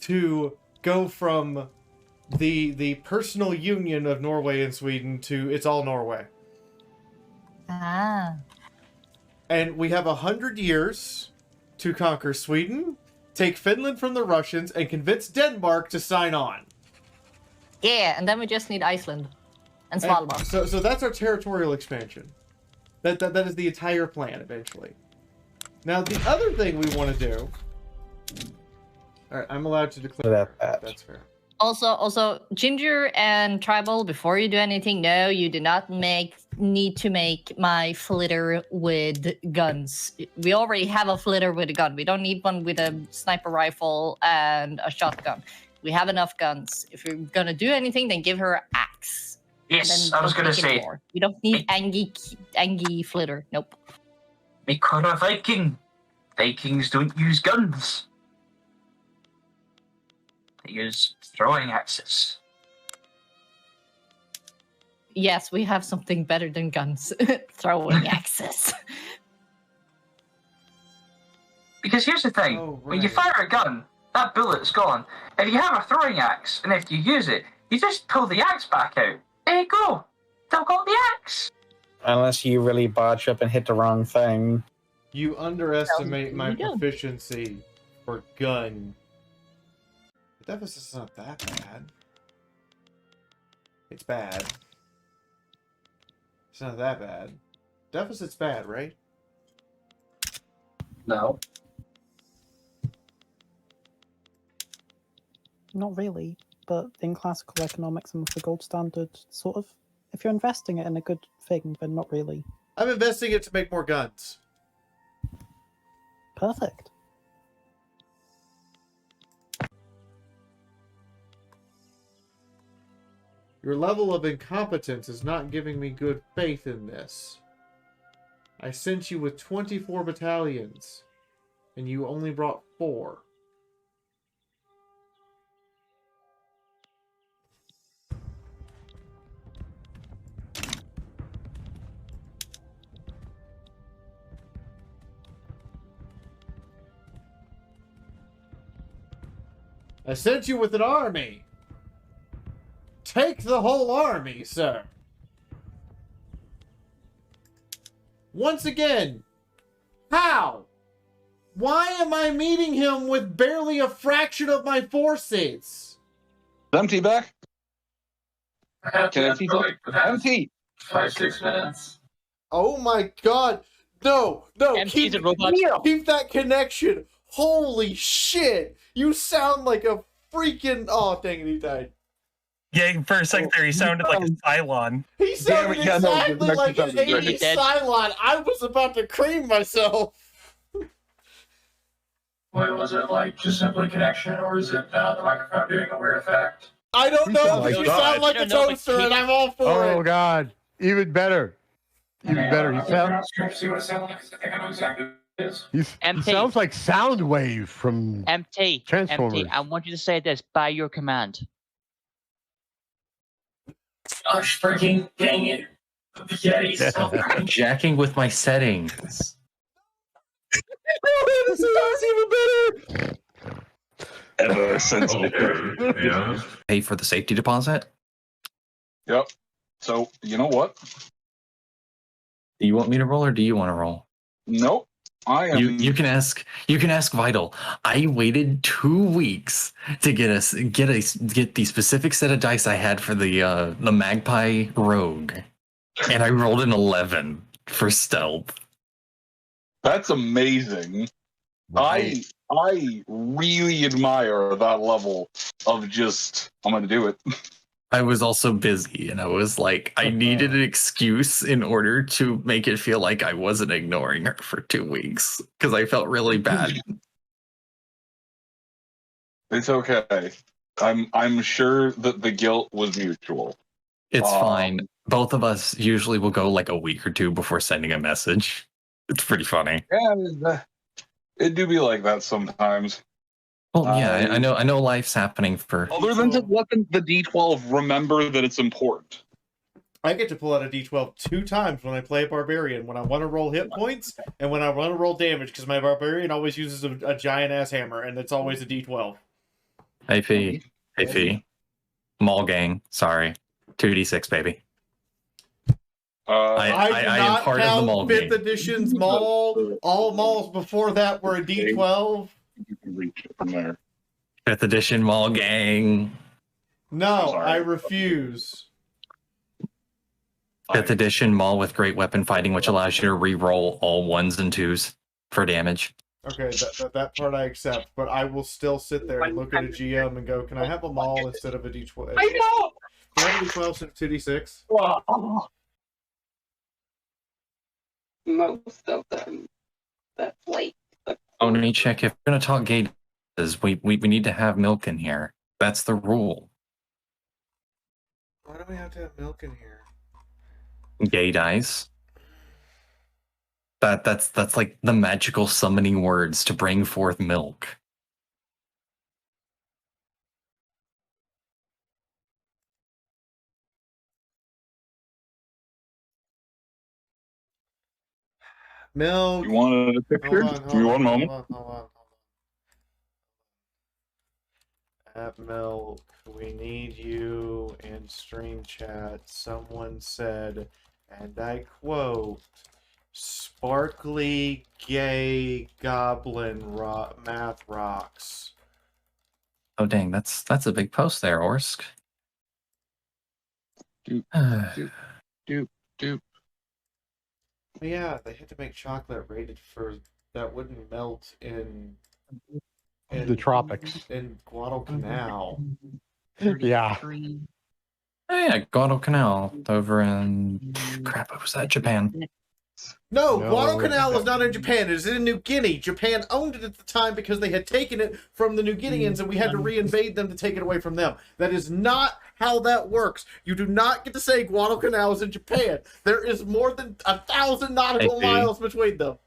S2: to go from the personal union of Norway and Sweden to it's all Norway.
S16: Ah.
S2: And we have 100 years to conquer Sweden, take Finland from the Russians, and convince Denmark to sign on.
S16: Yeah, and then we just need Iceland and Svalbard.
S2: So that's our territorial expansion. That is the entire plan eventually. Now the other thing we want to do. All right, I'm allowed to declare. That's fair.
S16: Also, Ginger and Tribal, before you do anything, no, you do not make need to make my flitter with guns. We already have a flitter with a gun. We don't need one with a sniper rifle and a shotgun. We have enough guns. If you're gonna do anything, then give her an axe.
S18: Yes,
S16: Then
S18: I was
S16: don't
S18: gonna
S16: make it
S18: say.
S16: more. We don't need Angie flitter. Nope.
S18: Make her a Viking. Vikings don't use guns. They use throwing axes.
S16: Yes, we have something better than guns. Throwing axes.
S18: Because here's the thing, when you fire a gun, that bullet's gone. If you have a throwing axe, and if you use it, you just pull the axe back out. There you go. Still got the axe.
S1: Unless you really botch up and hit the wrong thing.
S2: You underestimate my proficiency for gun. The deficit's not that bad. It's bad. It's not that bad. Deficit's bad, right?
S18: No.
S7: Not really, but in classical economics and with the gold standard, sort of, if you're investing it in a good thing, then not really.
S2: I'm investing it to make more guns.
S7: Perfect.
S2: Your level of incompetence is not giving me good faith in this. I sent you with 24 battalions, and you only brought 4. I sent you with an army. Take the whole army, sir. Once again, how? Why am I meeting him with barely a fraction of my forces?
S8: Empty back? Can empty? Empty!
S15: 5-6 minutes.
S2: Oh my god. No, keep that connection. Holy shit. You sound like a freaking... Oh, dang it, he died.
S9: Yeah, for a second there, he sounded like a Cylon.
S2: He sounded exactly like an 80s Cylon. I was about to cream myself.
S15: Wait, was it like just simply connection, or is it the microphone doing a weird effect?
S2: I don't know, but you sound like
S15: I
S2: a
S15: don't know, but
S2: toaster, and I'm all for it.
S3: Oh god, even better. Even better. He sounds.
S15: See what it sounds like? I think I know exactly what it is.
S3: He sounds like Soundwave from
S13: MT.
S3: Transformers.
S13: MT. I want you to say this by your command.
S15: Gosh, freaking dang it! The Yeti.
S23: Jacking with my settings.
S2: This sounds even better.
S23: Ever since pay for the safety deposit.
S8: Yep. So, you know what?
S23: Do you want me to roll or do you want to roll?
S8: Nope. I am.
S23: You can ask Vital. I waited 2 weeks to get the specific set of dice I had for the Magpie Rogue, and I rolled an 11 for stealth.
S8: That's amazing.
S23: Right.
S8: I really admire that level of just I'm gonna do it.
S23: I was also busy, and I was like, I needed an excuse in order to make it feel like I wasn't ignoring her for 2 weeks because I felt really bad.
S8: It's okay. I'm sure that the guilt was mutual.
S23: It's fine. Both of us usually will go like a week or two before sending a message. It's pretty funny.
S8: Yeah, it do be like that sometimes.
S23: Well, yeah, I know life's happening for...
S8: Other than to let the D12 remember that it's important.
S2: I get to pull out a D12 2 times when I play a Barbarian. When I want to roll hit points, and when I want to roll damage, because my Barbarian always uses a giant-ass hammer, and it's always a D12.
S23: AP. Mall gang. Sorry. 2d6, baby.
S2: I do
S23: I am
S2: not
S23: part of the mall
S2: count 5th
S23: gang.
S2: edition's mall. All malls before that were a D12.
S8: You can reach it from there.
S23: 5th edition mall gang.
S2: No, I refuse.
S23: 5th edition mall with great weapon fighting, which allows you to re-roll all 1s and 2s for damage.
S2: Okay, that part I accept, but I will still sit there and look at a GM and go, can I have a mall instead of a D12?
S8: I know!
S2: Can I have a D12 instead of 2D6?
S4: most of them. That's like
S23: Oh, let me check. If we're going to talk gay, we need to have milk in here. That's the rule.
S2: Why do we have to have milk in here?
S23: Gay dice. That's like the magical summoning words to bring forth milk.
S2: Milk.
S8: You wanted a picture? Give me one moment.
S2: Hold on. At milk, we need you in stream chat. Someone said, and I quote, "Sparkly gay goblin math rocks."
S23: Oh dang, that's a big post there, Orsk.
S8: Doop.
S2: Yeah, they had to make chocolate rated for that wouldn't melt in
S3: The tropics.
S2: in Guadalcanal.
S3: Yeah.
S23: Oh yeah, Guadalcanal over in crap. What was that? Japan.
S2: No,
S23: No.
S2: Guadalcanal is not in Japan. It is in New Guinea. Japan owned it at the time because they had taken it from the New Guineans and we had to reinvade them to take it away from them. That is not how that works. You do not get to say Guadalcanal is in Japan. There is more than 1,000 nautical
S23: Hey,
S2: miles between them.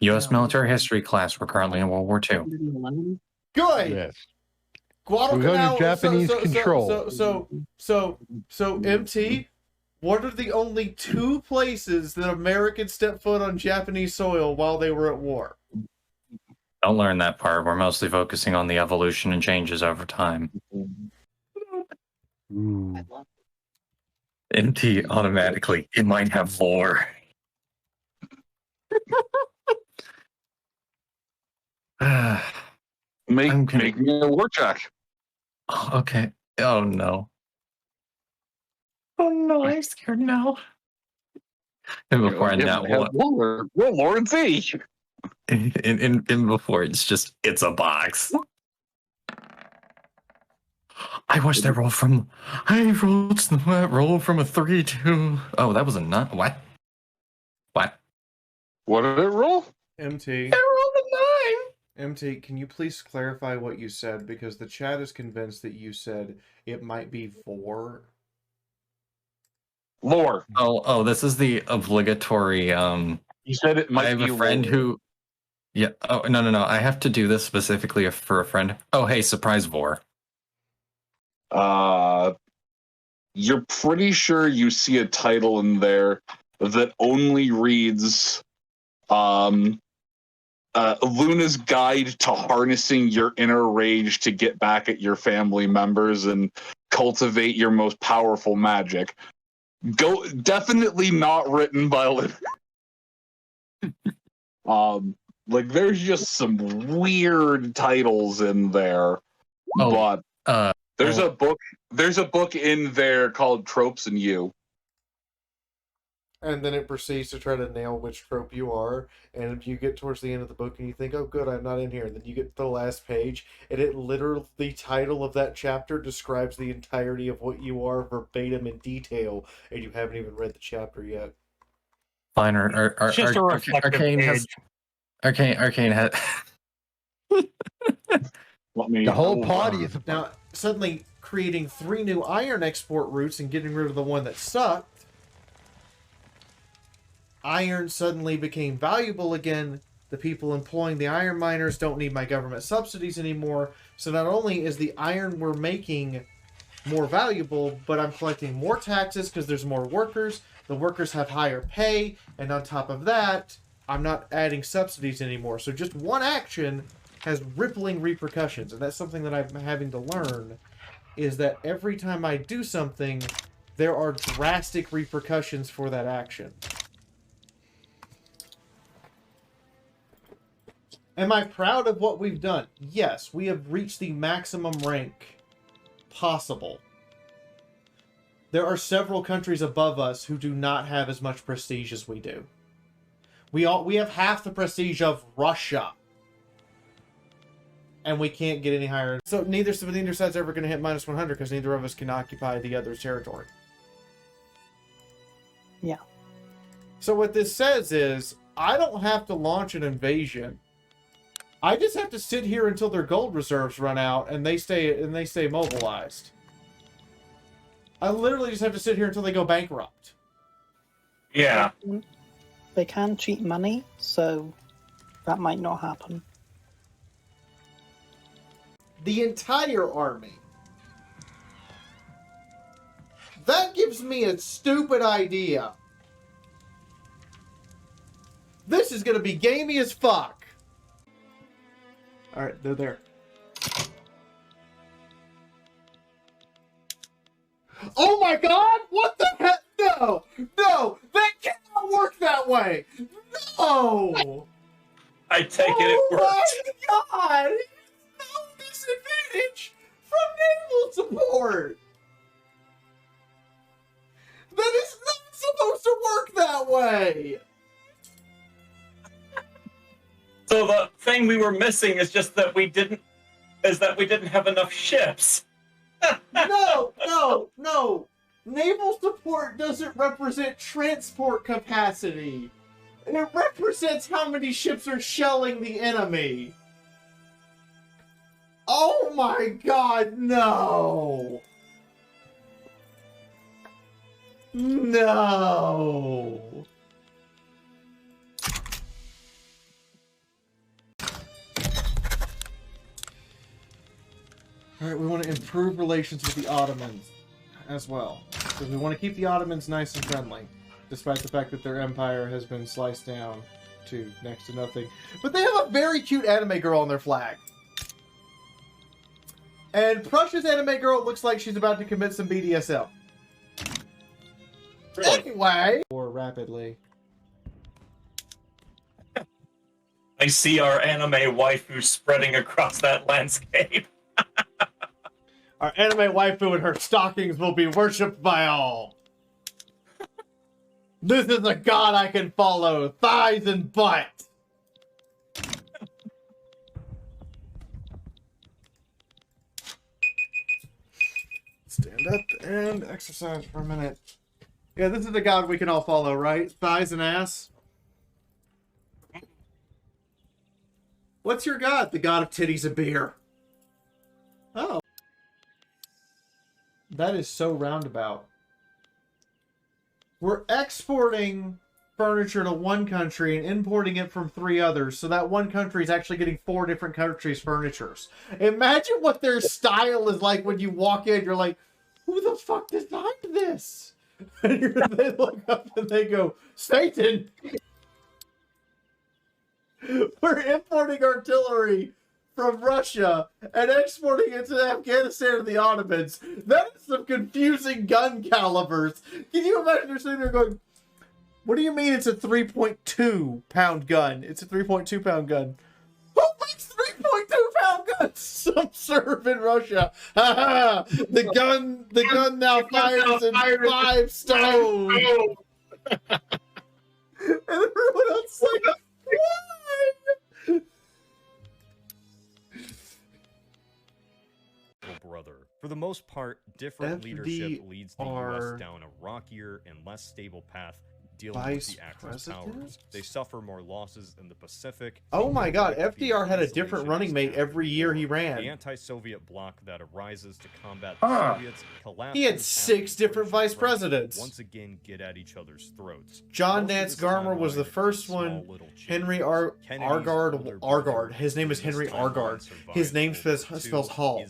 S23: U.S. military history class. We're currently in World War II.
S2: Good.
S3: Yes.
S2: Guadalcanal.
S3: It was under Japanese control.
S2: So, MT, what are the only 2 places that Americans stepped foot on Japanese soil while they were at war?
S23: Don't learn that part. We're mostly focusing on the evolution and changes over time. MT automatically. It might have lore.
S8: Make me a war check.
S23: Okay. Oh no. Oh no, I'm scared now. And before I know
S8: Well, Lord Z.
S23: and before it's a box. I watched that roll from roll from a 3 to that was a nut. What?
S8: What did it roll?
S2: MT.
S23: It rolled a 9.
S2: MT, can you please clarify what you said? Because the chat is convinced that you said it might be 4.
S8: Lore.
S23: Oh, this is the obligatory.
S8: You said it might
S23: I have
S8: be
S23: a friend
S8: lore.
S23: who. Yeah. Oh no! I have to do this specifically for a friend. Oh hey, surprise vor.
S8: You're pretty sure you see a title in there that only reads, Luna's Guide to Harnessing Your Inner Rage to Get Back at Your Family Members and Cultivate Your Most Powerful Magic. Definitely not written by Luna. There's just some weird titles in there. But there's a book in there called Tropes and You.
S2: And then it proceeds to try to nail which trope you are. And if you get towards the end of the book and you think, oh, good, I'm not in here. And then you get to the last page, and it literally, the title of that chapter describes the entirety of what you are verbatim in detail, and you haven't even read the chapter yet.
S23: Fine.
S9: It's just a reflective
S23: Arcane has. Arcane has.
S3: The whole party is
S2: Now, suddenly creating 3 new iron export routes and getting rid of the one that sucked, iron suddenly became valuable again. The people employing the iron miners don't need my government subsidies anymore. So not only is the iron we're making more valuable, but I'm collecting more taxes because there's more workers. The workers have higher pay. And on top of that, I'm not adding subsidies anymore. So just one action has rippling repercussions. And that's something that I'm having to learn, is that every time I do something, there are drastic repercussions for that action. Am I proud of what we've done? Yes, we have reached the maximum rank possible. There are several countries above us who do not have as much prestige as we do. We have half the prestige of Russia. And we can't get any higher. So neither side's ever going to hit minus 100 because neither of us can occupy the other's territory.
S7: Yeah.
S2: So what this says is, I don't have to launch an invasion. I just have to sit here until their gold reserves run out and they stay mobilized. I literally just have to sit here until they go bankrupt.
S8: Yeah.
S7: They can cheat money, so that might not happen.
S2: The entire army. That gives me a stupid idea. This is gonna be gamey as fuck. Alright, they're there. Oh my god! What the heck? No! No! That cannot work that way! No!
S10: I take it it worked.
S2: Oh my god! No disadvantage from naval support! That is not supposed to work that way!
S10: So the thing we were missing is just that we didn't have enough ships.
S2: No, no, no. Naval support doesn't represent transport capacity. It represents how many ships are shelling the enemy. Oh my god, no. No. Alright, we want to improve relations with the Ottomans as well. Because we want to keep the Ottomans nice and friendly. Despite the fact that their empire has been sliced down to next to nothing. But they have a very cute anime girl on their flag. And Prussia's anime girl looks like she's about to commit some BDSM. Really? Anyway. More rapidly.
S10: I see our anime waifu spreading across that landscape.
S2: Our anime waifu and her stockings will be worshipped by all. This is a god I can follow. Thighs and butt. Stand up and exercise for a minute. Yeah, this is the god we can all follow, right? Thighs and ass. What's your god? The god of titties and beer. Oh. That is so roundabout. We're exporting furniture to one country and importing it from 3 others, so that one country is actually getting 4 different countries' furnitures. Imagine what their style is like when you walk in. You're like, who the fuck designed this? And they look up and they go, Satan! We're importing artillery from Russia and exporting it to Afghanistan and the Ottomans. That is some confusing gun calibers. Can you imagine they're sitting there going, what do you mean it's a 3.2 pound gun? It's a 3.2 pound gun. Who makes 3.2 pound guns? Some serve in Russia. The gun now fires in 5 stone. And everyone else is like, why?
S11: Brother. For the most part, different leadership leads the US down a rockier and less stable path dealing with the Axis powers. They suffer more losses in the Pacific.
S2: Oh my god, FDR had a different running mate every year he ran.
S11: The anti-Soviet bloc that arises to combat the Soviets collapses.
S2: He had 6 different vice presidents.
S11: Once again get at each other's throats.
S2: John Nance Garner was the first one. Henry Argard. His name is Henry Argard. His name spells Hall.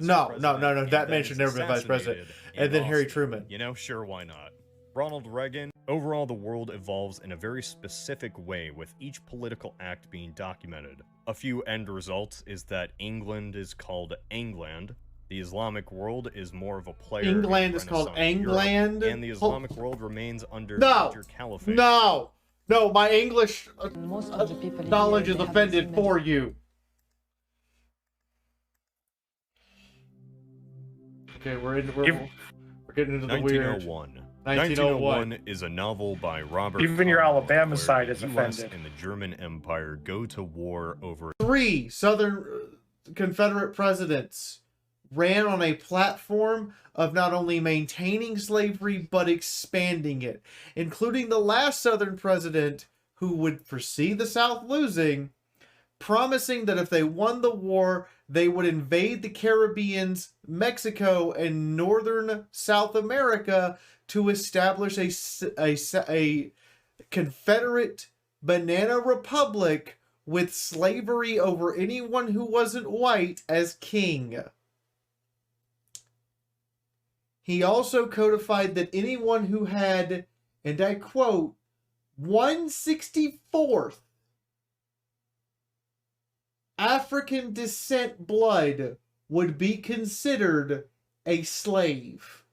S2: No. That man should never been vice president. And then Harry Truman.
S11: You know, sure, why not? Ronald Reagan. Overall, the world evolves in a very specific way, with each political act being documented. A few end results is that England is called England, the Islamic world is more of a player.
S2: England is called England,
S11: and the Islamic world remains under
S2: No,
S11: major caliphate.
S2: no, my English knowledge is offended for you. Okay, we're getting into the weird.
S11: 1901 is a novel by Robert.
S6: Even your Alabama side is
S11: the US
S6: offended.
S11: and the German Empire go to war over
S2: 3 Southern Confederate presidents ran on a platform of not only maintaining slavery but expanding it, including the last Southern president who would foresee the South losing, promising that if they won the war, they would invade the Caribbeans, Mexico, and northern South America to establish a Confederate banana republic with slavery over anyone who wasn't white as king. He also codified that anyone who had, and I quote, 1/64th African descent blood would be considered a slave.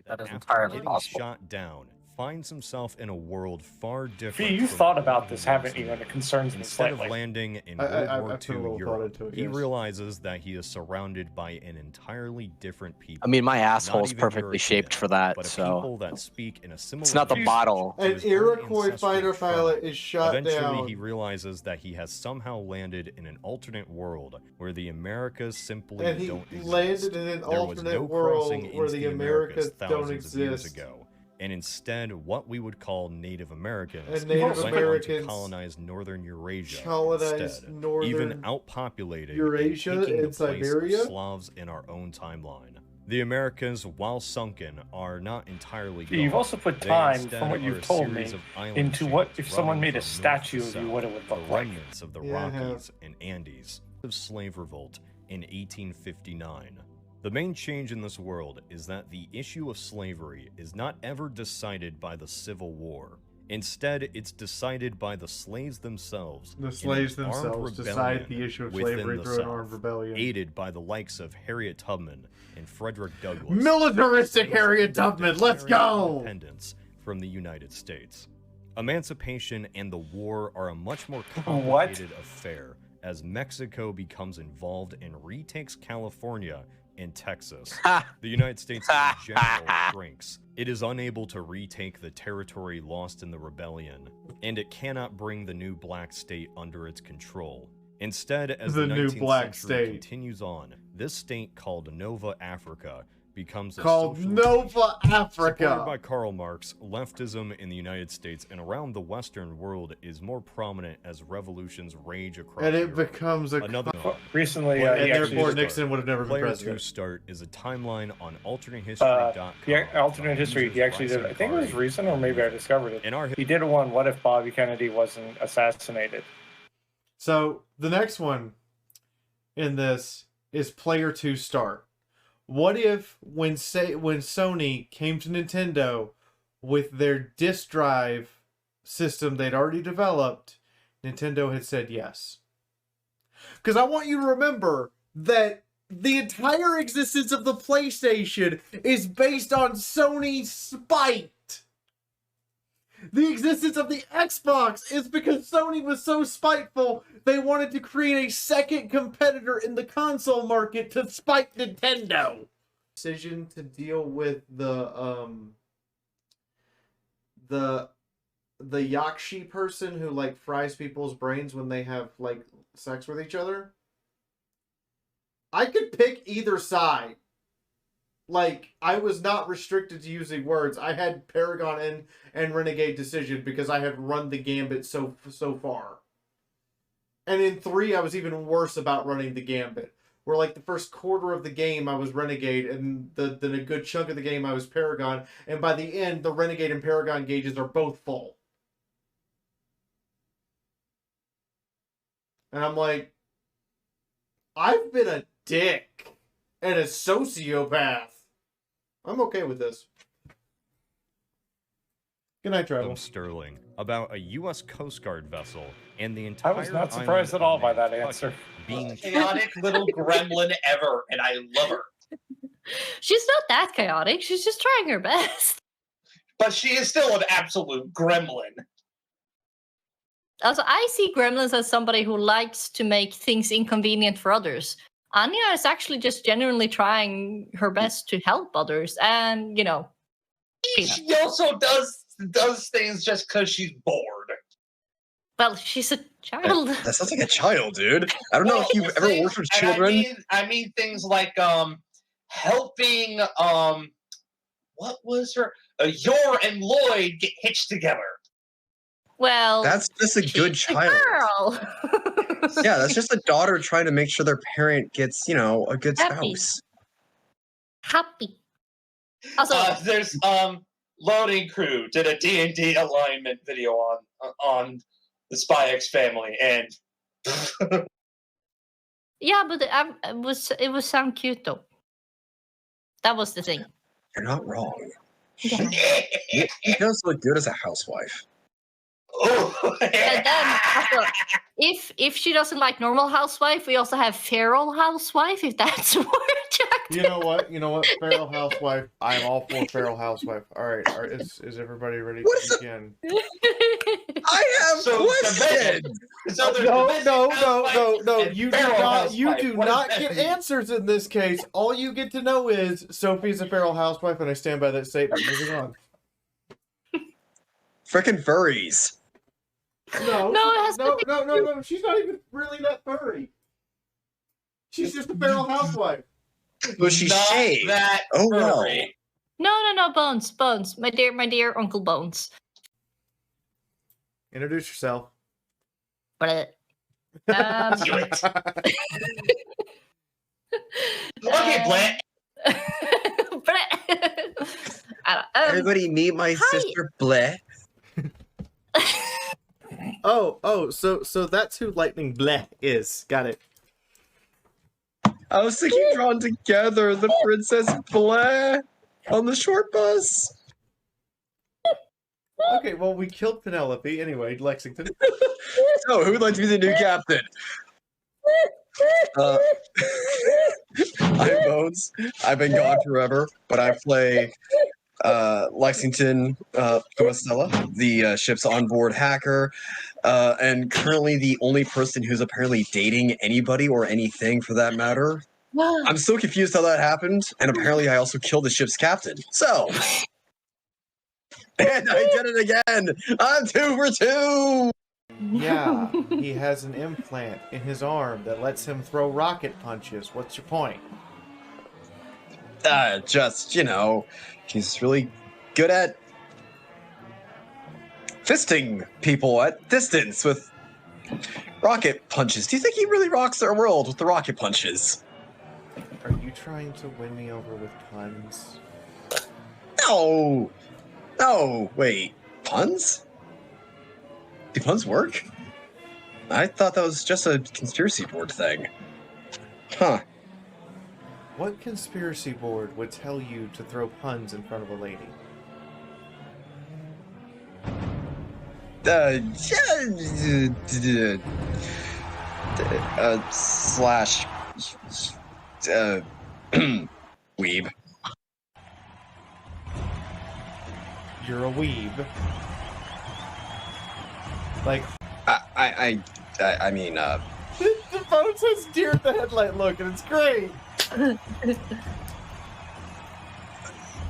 S18: That is
S11: After
S18: entirely
S11: getting
S18: possible.
S11: shot down, finds himself in a world far
S9: Fee,
S11: different.
S9: you
S11: from
S9: thought
S11: the
S9: about
S11: one
S9: this,
S11: he
S9: haven't
S11: lives
S9: you?
S11: in.
S9: And it concerns me
S11: Instead
S9: slightly.
S11: of landing in
S2: I
S11: World
S2: put a
S11: War
S2: little
S11: II
S2: thought
S11: Europe,
S2: into it,
S11: he
S2: yes.
S11: realizes that he is surrounded by an entirely different people.
S5: I mean, my
S11: Not
S5: asshole's
S11: even
S5: perfectly
S11: European,
S5: shaped for that,
S11: but a
S5: so
S11: people that speak in a similar
S5: it's not the
S11: language
S5: bottle.
S11: to
S2: An
S11: his own
S2: Iroquois
S11: ancestral
S2: fighter
S11: tribe.
S2: pilot is shot
S11: Eventually,
S2: down.
S11: he realizes that he has somehow landed in an alternate world where the Americas simply
S2: And he
S11: don't exist.
S2: landed in an
S11: There was
S2: alternate
S11: no
S2: world
S11: crossing
S2: where
S11: into
S2: the
S11: Americas
S2: Americas don't
S11: thousands of years
S2: exist.
S11: ago, and instead what we would call Native Americans
S2: And Native
S11: went on
S2: Americans
S11: to colonize northern Eurasia
S2: colonized
S11: instead,
S2: northern
S11: even outpopulating
S2: Eurasia
S11: and taking
S2: and
S11: the place
S2: Siberia?
S11: of Slavs in our own timeline. The Americas, while sunken, are not entirely gone.
S9: You've also put
S11: They
S9: time,
S11: instead
S9: from what
S11: are
S9: you've
S11: a
S9: told me,
S11: series of island
S9: into what
S11: chains
S9: if someone
S11: running
S9: made a
S11: from north
S9: statue
S11: to
S9: of you,
S11: south,
S9: what it would
S11: the
S9: look like.
S11: remnants of the
S2: Yeah, I have.
S11: Rockies and Andes of slave revolt in 1859. The main change in this world is that the issue of slavery is not ever decided by the Civil War. Instead, it's decided by the slaves themselves.
S2: The
S11: in
S2: slaves
S11: an armed
S2: themselves decide
S11: rebellion
S2: the issue of
S11: within
S2: slavery
S11: the
S2: through an
S11: South,
S2: armed rebellion.
S11: aided by the likes of Harriet Tubman and Frederick Douglass.
S2: Militaristic Harriet Tubman, let's go!
S11: Independence from the United States. Emancipation and the war are a much more
S9: What?
S11: complicated affair as Mexico becomes involved and retakes California and Texas. The United States in general shrinks. It is unable to retake the territory lost in the rebellion, and it cannot bring the new black state under its control. Instead, as the
S2: The new
S11: 19th
S2: black
S11: century
S2: state.
S11: continues on, this state called Nova Africa becomes a
S2: Called
S11: social
S2: Nova Africa.
S11: Supported by Karl Marx, leftism in the United States and around the Western world is more prominent as revolutions rage across
S2: And it
S11: Europe.
S2: becomes a
S11: Another
S9: Recently,
S11: Player
S2: and
S9: he actually
S2: therefore
S9: just-
S2: Nixon would have never been
S11: Player 2
S2: president.
S11: Start is a timeline on alternatehistory.com.
S9: alternate history, he actually did. I think it was recent, or maybe I discovered it.
S11: In our
S9: He did one. What if Bobby Kennedy wasn't assassinated?
S2: So the next one in this is Player 2 Start. What if when Sony came to Nintendo with their disk drive system they'd already developed, Nintendo had said yes? Because I want you to remember that the entire existence of the PlayStation is based on Sony's spite. The existence of the Xbox is because Sony was so spiteful, they wanted to create a second competitor in the console market to spite Nintendo. Decision to deal with the Yakshi person who like fries people's brains when they have like sex with each other. I could pick either side. Like, I was not restricted to using words. I had Paragon and Renegade decision because I had run the gambit so far. And in 3, I was even worse about running the gambit. Where, like, the first quarter of the game, I was Renegade, and then a good chunk of the game, I was Paragon. And by the end, the Renegade and Paragon gauges are both full. And I'm like, I've been a dick and a sociopath. I'm okay with this. Good night, Travel.
S11: Sterling about a U.S. Coast Guard vessel and the entire
S9: I was not surprised
S11: island
S9: at all
S11: of
S9: by that
S11: Nantucket
S9: answer.
S11: being
S12: Chaotic little gremlin ever, and I love her.
S16: She's not that chaotic. She's just trying her best.
S12: But she is still an absolute gremlin.
S16: Also, I see gremlins as somebody who likes to make things inconvenient for others. Anya is actually just genuinely trying her best to help others, and
S12: She also does things just because she's bored.
S16: Well, she's a child.
S5: That sounds like a child, dude. I don't know if you've ever worked with
S12: And
S5: children.
S12: I mean things like helping what was her Yor and Lloyd get hitched together.
S16: Well,
S5: That's just a good child.
S16: Girl.
S5: Yeah, that's just a daughter trying to make sure their parent gets, a good
S16: Happy.
S5: spouse.
S16: Happy. Also,
S12: there's Loading Crew did a D&D alignment video on the Spy X family, and
S16: yeah, but it was sound cute though. That was the thing.
S5: You're not wrong.
S16: Yeah.
S5: He does look good as a housewife.
S16: And then also, if she doesn't like normal housewife, we also have feral housewife. If that's more attractive.
S2: You know what? Feral housewife. I'm all for feral housewife. All right. Is everybody ready to begin?
S5: I have questions.
S2: No. You do not get answers in this case. All you get to know is Sophie's a feral housewife, and I stand by that statement. Moving on.
S5: Frickin' furries.
S2: No. She's not even really that furry. She's just a feral housewife.
S5: But she's shaved. Oh well.
S16: No, Bones. My dear Uncle Bones.
S2: Introduce yourself.
S16: But
S12: do it. Okay,
S5: Everybody meet my sister Bleh.
S2: So that's who Lightning Bleh is. Got it.
S5: I was thinking drawn together, the Princess Bleh on the short bus.
S2: Okay, well, we killed Penelope. Anyway, Lexington.
S5: So, who would like to be the new captain? I'm Bones. I've been gone forever, but I play Lexington Comastella, the ship's onboard hacker, and currently the only person who's apparently dating anybody or anything for that matter. I'm so confused how that happened, and apparently I also killed the ship's captain. So, and I did it again! I'm 2 for 2!
S2: Yeah, he has an implant in his arm that lets him throw rocket punches. What's your point?
S5: He's really good at fisting people at distance with rocket punches. Do you think he really rocks our world with the rocket punches?
S2: Are you trying to win me over with puns?
S5: No, wait, puns? Do puns work? I thought that was just a conspiracy board thing. Huh.
S2: What conspiracy board would tell you to throw puns in front of a lady?
S5: Slash weeb.
S2: You're a weeb. Like,
S5: I mean,
S2: the phone says deer at the headlight look, and it's great.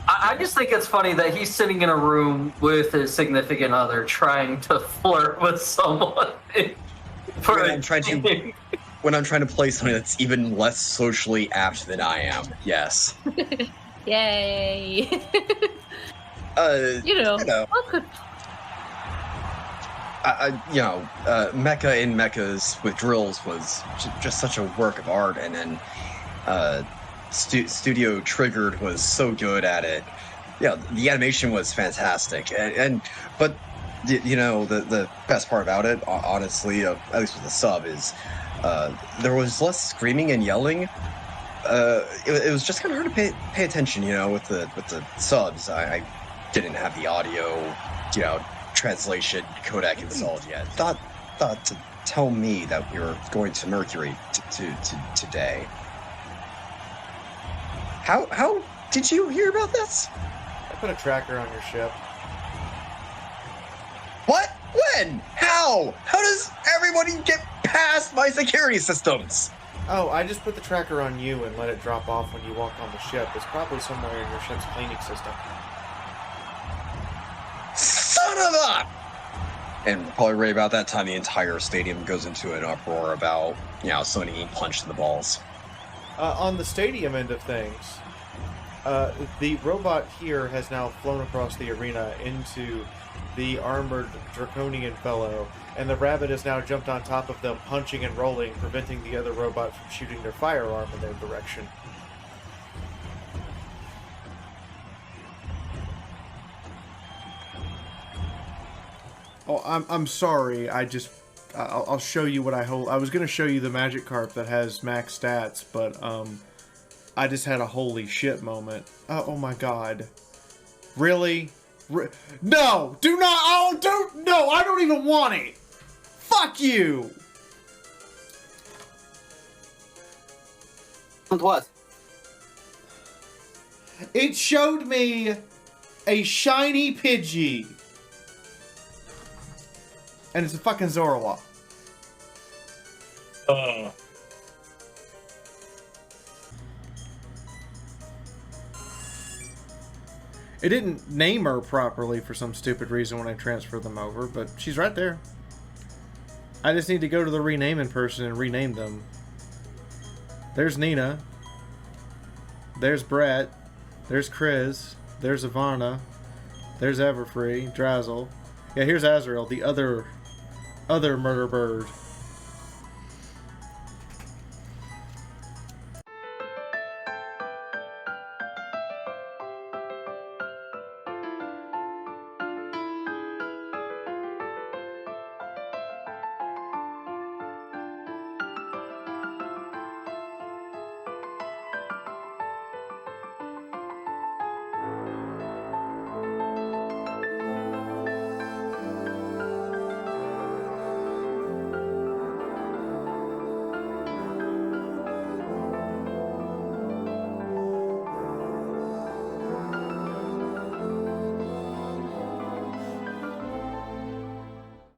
S18: I just think it's funny that he's sitting in a room with his significant other trying to flirt with someone.
S5: When I'm trying to play something that's even less socially apt than I am, yes.
S16: Yay!
S5: Mecha in Mechas with drills was just such a work of art, and then Studio Triggered was so good at it. Yeah, the animation was fantastic, but the best part about it, honestly, at least with the sub, is there was less screaming and yelling. It was just kind of hard to pay attention, with the subs. I didn't have the audio, translation codec installed yet. Thought to tell me that we were going to Mercury today. How did you hear about this?
S2: I put a tracker on your ship.
S5: What? When? How? How does everybody get past my security systems?
S2: Oh, I just put the tracker on you and let it drop off when you walk on the ship. It's probably somewhere in your ship's cleaning system.
S5: Son of a... And probably right about that time, the entire stadium goes into an uproar about, somebody getting punched in the balls.
S2: On the stadium end of things, the robot here has now flown across the arena into the armored draconian fellow, and the rabbit has now jumped on top of them, punching and rolling, preventing the other robot from shooting their firearm in their direction. Oh, I'm sorry. I'll show you what I hold. I was gonna show you the magic carp that has max stats, but I just had a holy shit moment. Oh my god. Really? No! Do not! Oh, no! I don't even want it! Fuck you!
S19: And what?
S2: It showed me a shiny Pidgey. And it's a fucking Zorua. It didn't name her properly for some stupid reason when I transferred them over, but she's right there. I just need to go to the rename in person and rename them. There's Nina. There's Brett. There's Chris. There's Ivana. There's Everfree. Drazzle. Yeah, here's Azrael, the other murder bird.